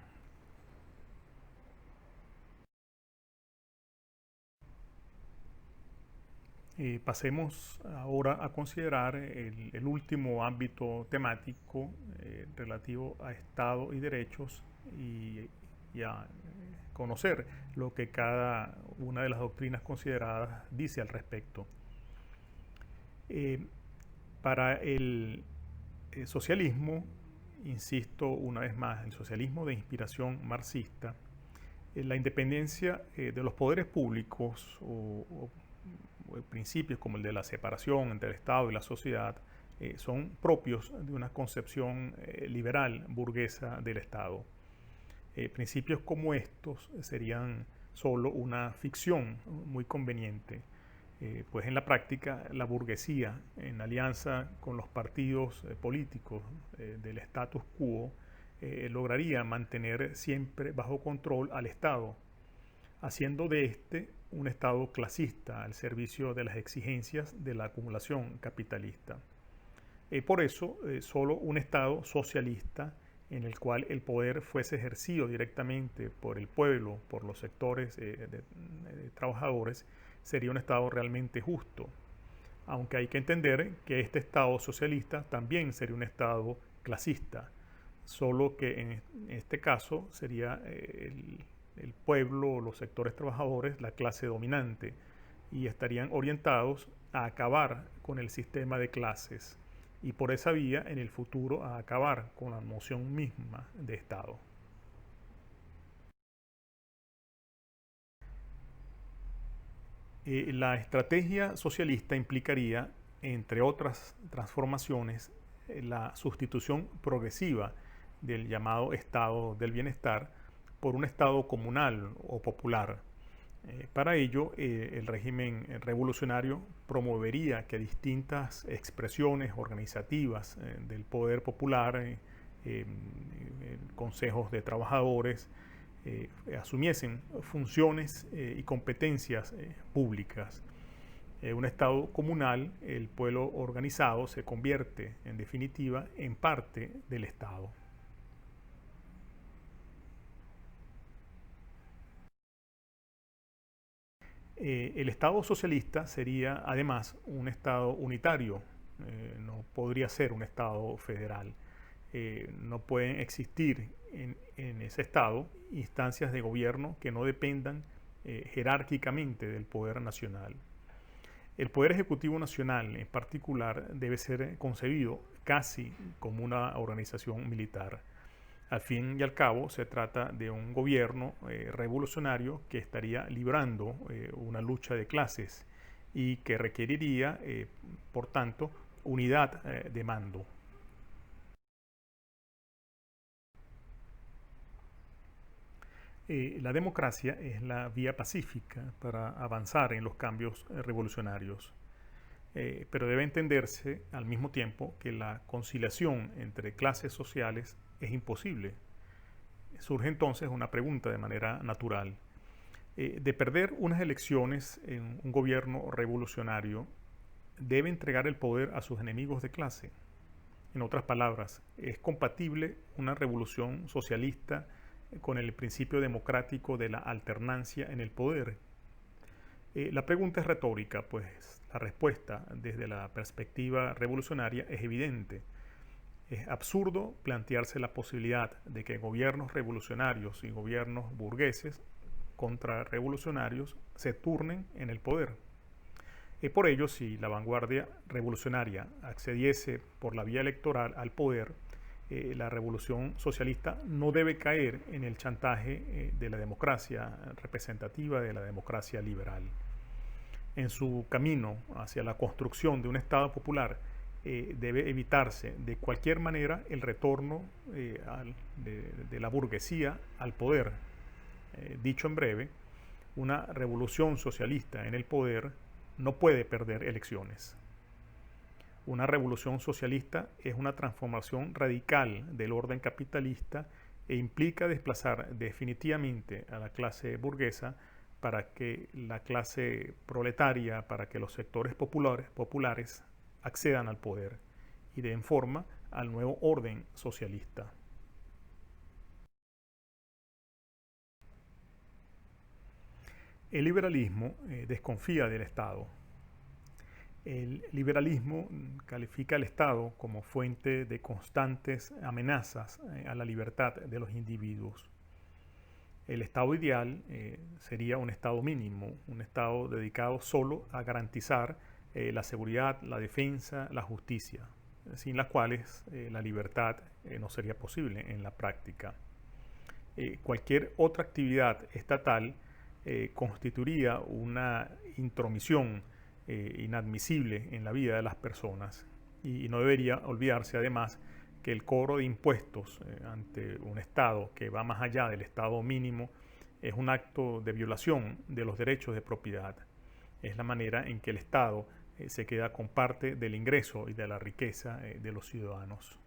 Pasemos ahora a considerar el último ámbito temático relativo a Estado y derechos y a conocer lo que cada una de las doctrinas consideradas dice al respecto. Para el socialismo, insisto una vez más, el socialismo de inspiración marxista, la independencia de los poderes públicos o principios como el de la separación entre el Estado y la sociedad son propios de una concepción liberal burguesa del Estado. Principios como estos serían solo una ficción muy conveniente, pues en la práctica la burguesía, en alianza con los partidos políticos del status quo, lograría mantener siempre bajo control al Estado, haciendo de este un Estado clasista al servicio de las exigencias de la acumulación capitalista. Por eso, solo un Estado socialista en el cual el poder fuese ejercido directamente por el pueblo, por los sectores de trabajadores, sería un Estado realmente justo. Aunque hay que entender que este Estado socialista también sería un Estado clasista, solo que en este caso sería el pueblo, los sectores trabajadores, la clase dominante, y estarían orientados a acabar con el sistema de clases y por esa vía en el futuro a acabar con la noción misma de Estado. La estrategia socialista implicaría, entre otras transformaciones, la sustitución progresiva del llamado estado del bienestar por un estado comunal o popular. Para ello, el régimen revolucionario promovería que distintas expresiones organizativas del poder popular, consejos de trabajadores, asumiesen funciones y competencias públicas. Un Estado comunal, el pueblo organizado se convierte, en definitiva, en parte del Estado. El Estado socialista sería además un Estado unitario, no podría ser un Estado federal. No pueden existir en ese Estado instancias de gobierno que no dependan jerárquicamente del poder nacional. El Poder Ejecutivo Nacional en particular debe ser concebido casi como una organización militar. Al fin y al cabo se trata de un gobierno revolucionario que estaría librando una lucha de clases y que requeriría, por tanto, unidad de mando. La democracia es la vía pacífica para avanzar en los cambios revolucionarios, pero debe entenderse al mismo tiempo que la conciliación entre clases sociales es imposible. Surge entonces una pregunta de manera natural. De perder unas elecciones en un gobierno revolucionario, ¿debe entregar el poder a sus enemigos de clase? En otras palabras, ¿es compatible una revolución socialista con el principio democrático de la alternancia en el poder? La pregunta es retórica, pues la respuesta desde la perspectiva revolucionaria es evidente. Es absurdo plantearse la posibilidad de que gobiernos revolucionarios y gobiernos burgueses contrarrevolucionarios se turnen en el poder. Por ello, si la vanguardia revolucionaria accediese por la vía electoral al poder, la revolución socialista no debe caer en el chantaje de la democracia representativa, de la democracia liberal. En su camino hacia la construcción de un Estado popular, debe evitarse de cualquier manera el retorno de la burguesía al poder. Dicho en breve, una revolución socialista en el poder no puede perder elecciones. Una revolución socialista es una transformación radical del orden capitalista e implica desplazar definitivamente a la clase burguesa para que la clase proletaria, para que los sectores populares accedan al poder y den forma al nuevo orden socialista. El liberalismo desconfía del Estado. El liberalismo califica al Estado como fuente de constantes amenazas a la libertad de los individuos. El estado ideal sería un estado mínimo, un estado dedicado solo a garantizar la seguridad, la defensa, la justicia, sin las cuales la libertad no sería posible en la práctica. Cualquier otra actividad estatal constituiría una intromisión inadmisible en la vida de las personas y no debería olvidarse además que el cobro de impuestos ante un Estado que va más allá del Estado mínimo es un acto de violación de los derechos de propiedad. Es la manera en que el Estado se queda con parte del ingreso y de la riqueza de los ciudadanos.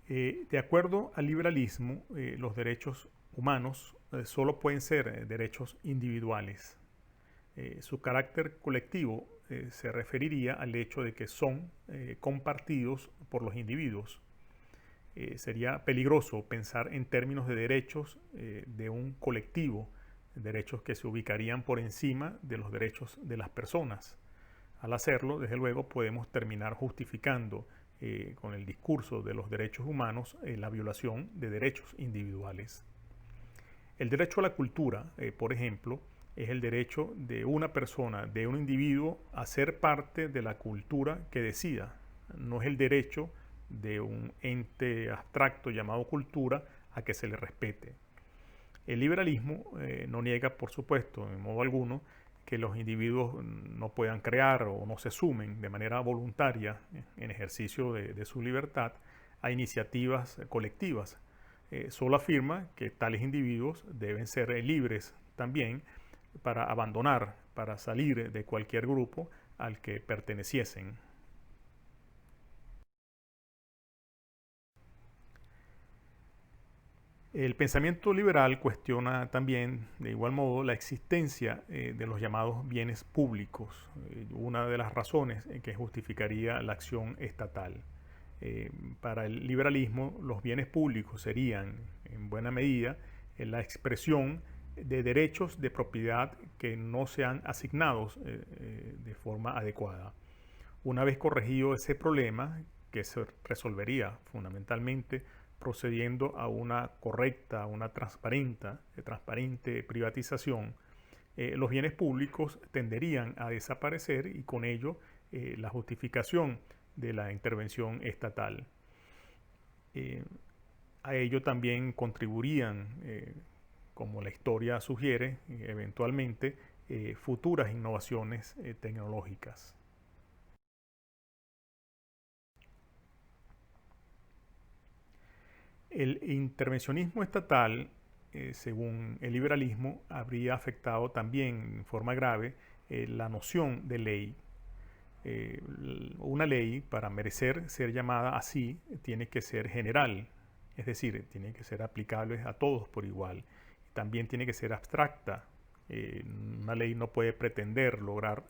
De acuerdo al liberalismo, los derechos humanos solo pueden ser derechos individuales. Su carácter colectivo se referiría al hecho de que son compartidos por los individuos. Sería peligroso pensar en términos de derechos de un colectivo, derechos que se ubicarían por encima de los derechos de las personas. Al hacerlo, desde luego, podemos terminar justificando con el discurso de los derechos humanos la violación de derechos individuales. El derecho a la cultura, por ejemplo, es el derecho de una persona, de un individuo, a ser parte de la cultura que decida. No es el derecho de un ente abstracto llamado cultura a que se le respete. El liberalismo no niega, por supuesto, en modo alguno, que los individuos no puedan crear o no se sumen de manera voluntaria en ejercicio de su libertad a iniciativas colectivas. Solo afirma que tales individuos deben ser libres también para abandonar, para salir de cualquier grupo al que perteneciesen. El pensamiento liberal cuestiona también, de igual modo, la existencia de los llamados bienes públicos, una de las razones que justificaría la acción estatal. Para el liberalismo, los bienes públicos serían, en buena medida, la expresión de derechos de propiedad que no sean asignados de forma adecuada. Una vez corregido ese problema, que se resolvería fundamentalmente procediendo a una correcta, una transparente privatización, los bienes públicos tenderían a desaparecer y con ello la justificación de la intervención estatal. A ello también contribuirían, como la historia sugiere, eventualmente futuras innovaciones tecnológicas. El intervencionismo estatal, según el liberalismo, habría afectado también en forma grave la noción de ley. Una ley, para merecer ser llamada así, tiene que ser general, es decir, tiene que ser aplicable a todos por igual. También tiene que ser abstracta. Una ley no puede pretender lograr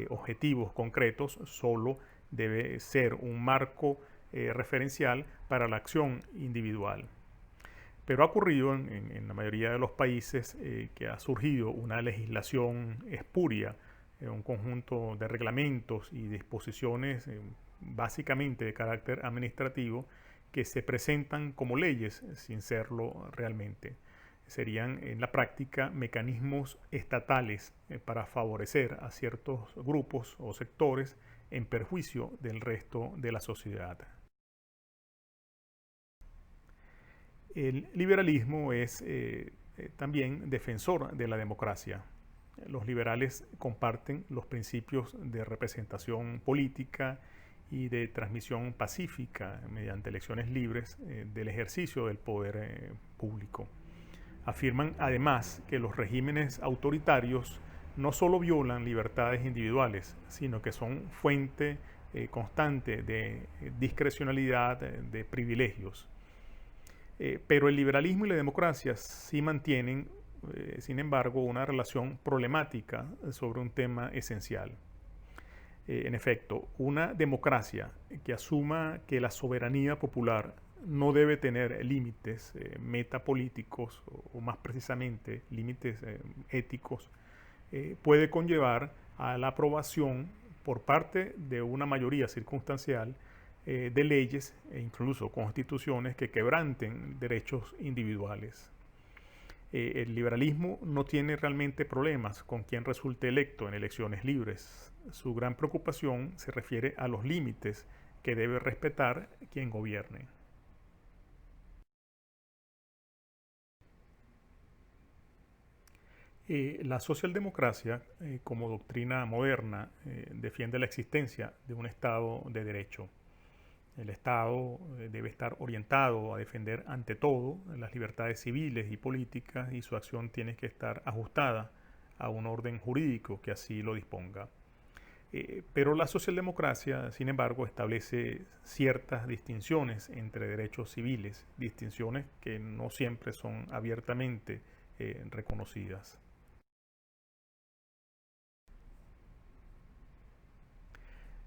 objetivos concretos, solo debe ser un marco referencial para la acción individual. Pero ha ocurrido en la mayoría de los países que ha surgido una legislación espuria, un conjunto de reglamentos y disposiciones básicamente de carácter administrativo que se presentan como leyes sin serlo realmente. Serían en la práctica mecanismos estatales para favorecer a ciertos grupos o sectores en perjuicio del resto de la sociedad. El liberalismo es también defensor de la democracia. Los liberales comparten los principios de representación política y de transmisión pacífica mediante elecciones libres del ejercicio del poder público. Afirman además que los regímenes autoritarios no solo violan libertades individuales, sino que son fuente constante de discrecionalidad, de privilegios. Pero el liberalismo y la democracia sí mantienen, sin embargo, una relación problemática sobre un tema esencial. En efecto, una democracia que asuma que la soberanía popular no debe tener límites metapolíticos o más precisamente límites éticos, puede conllevar a la aprobación por parte de una mayoría circunstancial de leyes e incluso constituciones que quebranten derechos individuales. El liberalismo no tiene realmente problemas con quien resulte electo en elecciones libres. Su gran preocupación se refiere a los límites que debe respetar quien gobierne. La socialdemocracia, como doctrina moderna, defiende la existencia de un Estado de derecho. El Estado debe estar orientado a defender ante todo las libertades civiles y políticas y su acción tiene que estar ajustada a un orden jurídico que así lo disponga. Pero la socialdemocracia, sin embargo, establece ciertas distinciones entre derechos civiles, distinciones que no siempre son abiertamente reconocidas.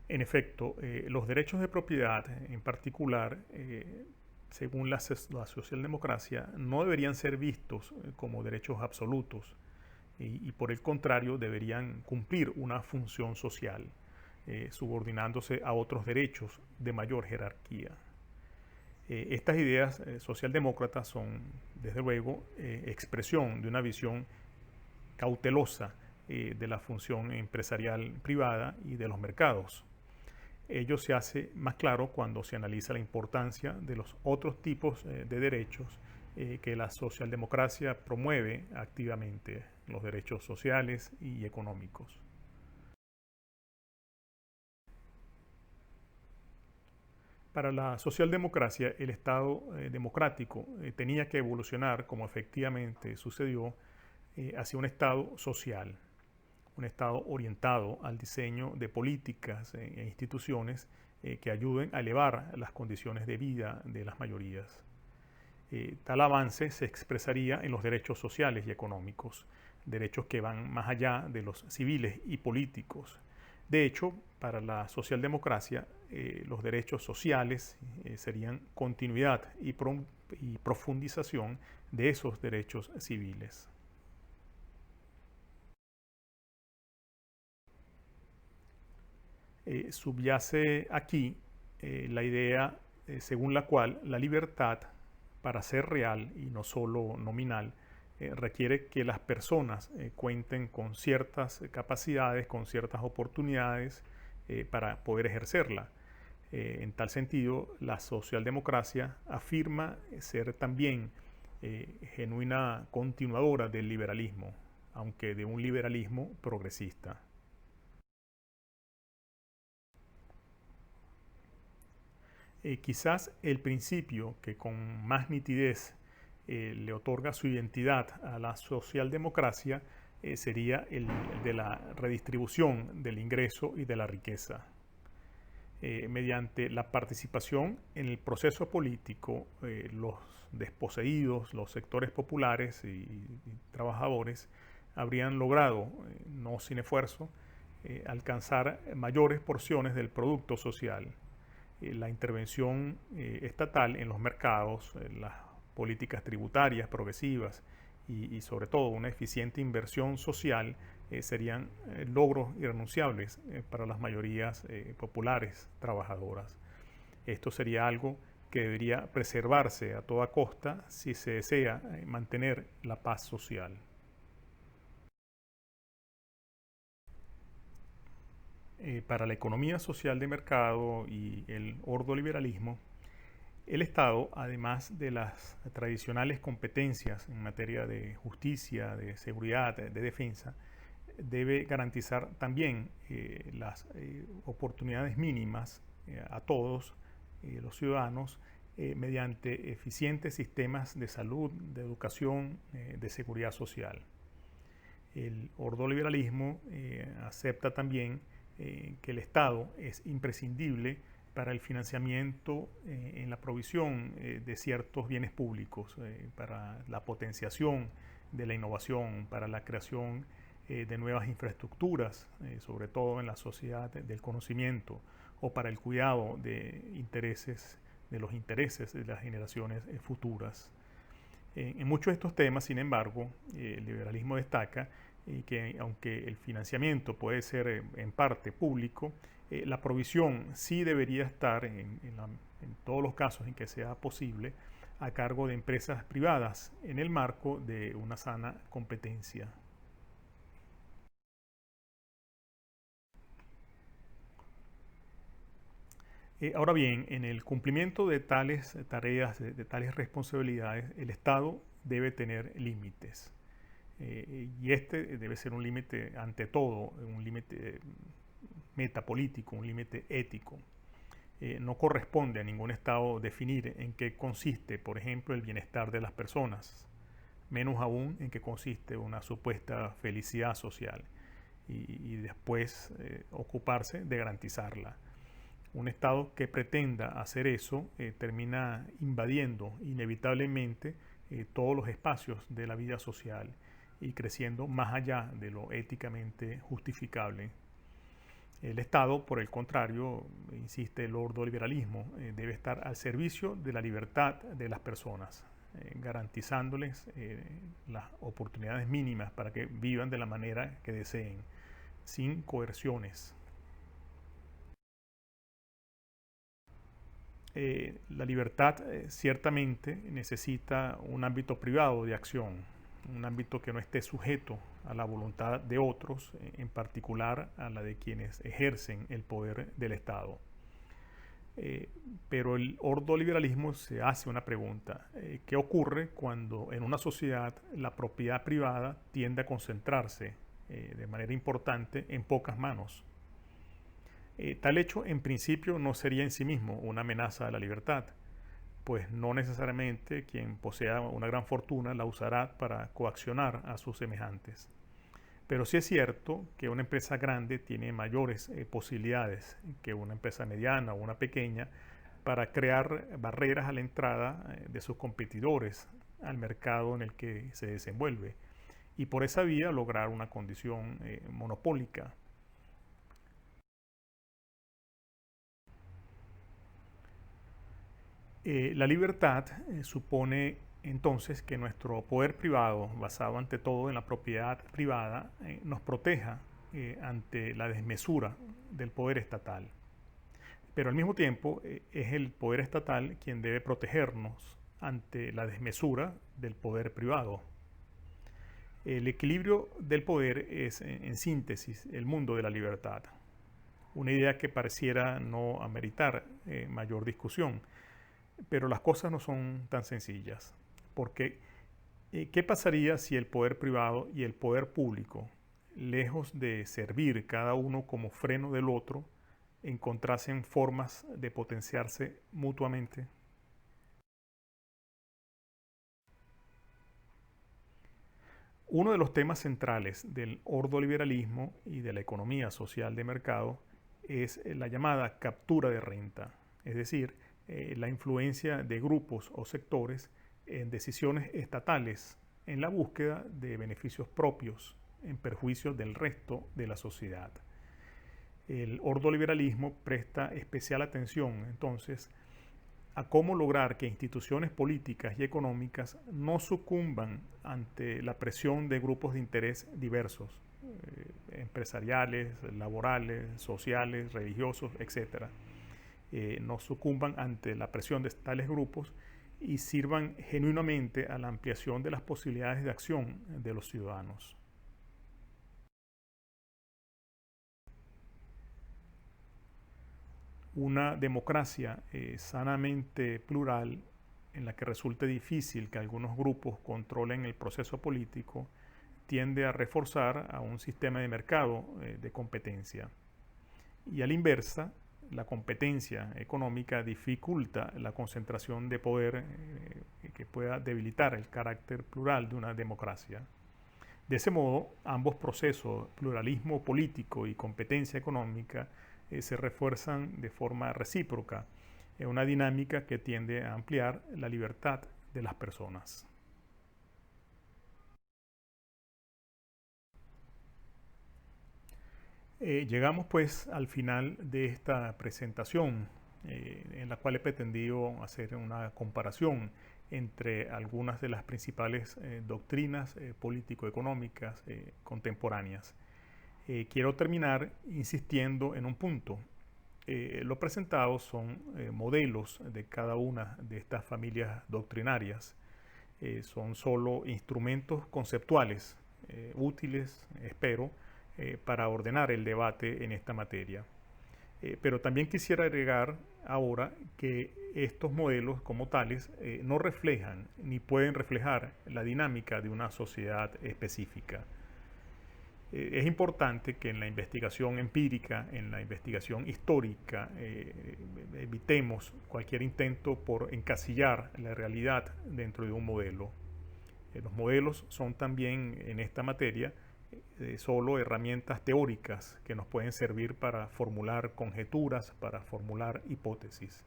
En efecto, los derechos de propiedad en particular, según la socialdemocracia, no deberían ser vistos como derechos absolutos y por el contrario deberían cumplir una función social, subordinándose a otros derechos de mayor jerarquía. Estas ideas socialdemócratas son, desde luego, expresión de una visión cautelosa de la función empresarial privada y de los mercados. Ello se hace más claro cuando se analiza la importancia de los otros tipos de derechos que la socialdemocracia promueve activamente, los derechos sociales y económicos. Para la socialdemocracia, el Estado democrático tenía que evolucionar, como efectivamente sucedió, hacia un Estado social, un Estado orientado al diseño de políticas e instituciones que ayuden a elevar las condiciones de vida de las mayorías. Tal avance se expresaría en los derechos sociales y económicos, derechos que van más allá de los civiles y políticos. De hecho, para la socialdemocracia, los derechos sociales serían continuidad y profundización de esos derechos civiles. Subyace aquí la idea según la cual la libertad, para ser real y no solo nominal, requiere que las personas cuenten con ciertas capacidades, con ciertas oportunidades para poder ejercerla. En tal sentido, la socialdemocracia afirma ser también genuina continuadora del liberalismo, aunque de un liberalismo progresista. Quizás el principio que con más nitidez le otorga su identidad a la socialdemocracia sería el de la redistribución del ingreso y de la riqueza. Mediante la participación en el proceso político, los desposeídos, los sectores populares y trabajadores habrían logrado, no sin esfuerzo, alcanzar mayores porciones del producto social. La intervención estatal en los mercados, las políticas tributarias progresivas y sobre todo una eficiente inversión social serían logros irrenunciables para las mayorías populares trabajadoras. Esto sería algo que debería preservarse a toda costa si se desea mantener la paz social. Para la economía social de mercado y el ordoliberalismo, el Estado, además de las tradicionales competencias en materia de justicia, de seguridad, de defensa, debe garantizar también las oportunidades mínimas a todos los ciudadanos mediante eficientes sistemas de salud, de educación, de seguridad social. El ordoliberalismo acepta también que el Estado es imprescindible para el financiamiento en la provisión de ciertos bienes públicos, para la potenciación de la innovación, para la creación de nuevas infraestructuras, sobre todo en la sociedad del conocimiento, o para el cuidado de los intereses de las generaciones futuras. En muchos de estos temas, sin embargo, el liberalismo destaca que aunque el financiamiento puede ser en parte público, la provisión sí debería estar en todos los casos en que sea posible a cargo de empresas privadas en el marco de una sana competencia. Ahora bien, en el cumplimiento de tales tareas, de tales responsabilidades, el Estado debe tener límites. Y este debe ser un límite, ante todo, un límite metapolítico, un límite ético. No corresponde a ningún Estado definir en qué consiste, por ejemplo, el bienestar de las personas, menos aún en qué consiste una supuesta felicidad social, y después ocuparse de garantizarla. Un Estado que pretenda hacer eso termina invadiendo inevitablemente todos los espacios de la vida social y creciendo más allá de lo éticamente justificable. El Estado, por el contrario, insiste el ordoliberalismo, debe estar al servicio de la libertad de las personas, garantizándoles las oportunidades mínimas para que vivan de la manera que deseen, sin coerciones. La libertad ciertamente necesita un ámbito privado de acción, un ámbito que no esté sujeto a la voluntad de otros, en particular a la de quienes ejercen el poder del Estado. Pero el ordoliberalismo se hace una pregunta: ¿qué ocurre cuando en una sociedad la propiedad privada tiende a concentrarse de manera importante en pocas manos? Tal hecho, en principio, no sería en sí mismo una amenaza a la libertad, pues no necesariamente quien posea una gran fortuna la usará para coaccionar a sus semejantes. Pero sí es cierto que una empresa grande tiene mayores posibilidades que una empresa mediana o una pequeña para crear barreras a la entrada de sus competidores al mercado en el que se desenvuelve, y por esa vía lograr una condición monopólica. La libertad supone entonces que nuestro poder privado, basado ante todo en la propiedad privada, nos proteja ante la desmesura del poder estatal. Pero al mismo tiempo es el poder estatal quien debe protegernos ante la desmesura del poder privado. El equilibrio del poder es, en síntesis, el mundo de la libertad. Una idea que pareciera no ameritar mayor discusión. Pero las cosas no son tan sencillas, porque ¿qué pasaría si el poder privado y el poder público, lejos de servir cada uno como freno del otro, encontrasen formas de potenciarse mutuamente? Uno de los temas centrales del ordoliberalismo y de la economía social de mercado es la llamada captura de renta, es decir, la influencia de grupos o sectores en decisiones estatales en la búsqueda de beneficios propios en perjuicio del resto de la sociedad. El ordoliberalismo presta especial atención entonces a cómo lograr que instituciones políticas y económicas no sucumban ante la presión de grupos de interés diversos, empresariales, laborales, sociales, religiosos, etc., no sucumban ante la presión de tales grupos y sirvan genuinamente a la ampliación de las posibilidades de acción de los ciudadanos. Una democracia sanamente plural, en la que resulte difícil que algunos grupos controlen el proceso político, tiende a reforzar a un sistema de mercado de competencia. Y a la inversa, la competencia económica dificulta la concentración de poder que pueda debilitar el carácter plural de una democracia. De ese modo, ambos procesos, pluralismo político y competencia económica, se refuerzan de forma recíproca, una dinámica que tiende a ampliar la libertad de las personas. Llegamos pues al final de esta presentación, en la cual he pretendido hacer una comparación entre algunas de las principales doctrinas político-económicas contemporáneas. Quiero terminar insistiendo en un punto. Lo presentado son modelos de cada una de estas familias doctrinarias. Son solo instrumentos conceptuales útiles, espero, para ordenar el debate en esta materia. Pero también quisiera agregar ahora que estos modelos como tales no reflejan ni pueden reflejar la dinámica de una sociedad específica. Es importante que en la investigación empírica, en la investigación histórica, evitemos cualquier intento por encasillar la realidad dentro de un modelo. Los modelos son también en esta materia solo herramientas teóricas que nos pueden servir para formular conjeturas, para formular hipótesis.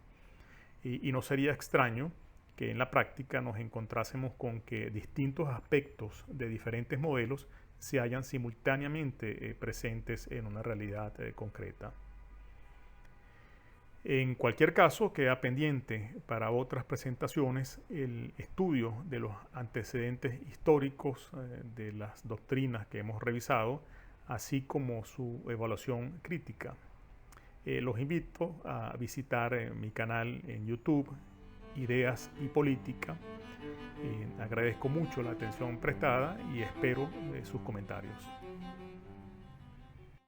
Y no sería extraño que en la práctica nos encontrásemos con que distintos aspectos de diferentes modelos se hallan simultáneamente presentes en una realidad concreta. En cualquier caso, queda pendiente para otras presentaciones el estudio de los antecedentes históricos de las doctrinas que hemos revisado, así como su evaluación crítica. Los invito a visitar mi canal en YouTube, Ideas y Política. Agradezco mucho la atención prestada y espero sus comentarios.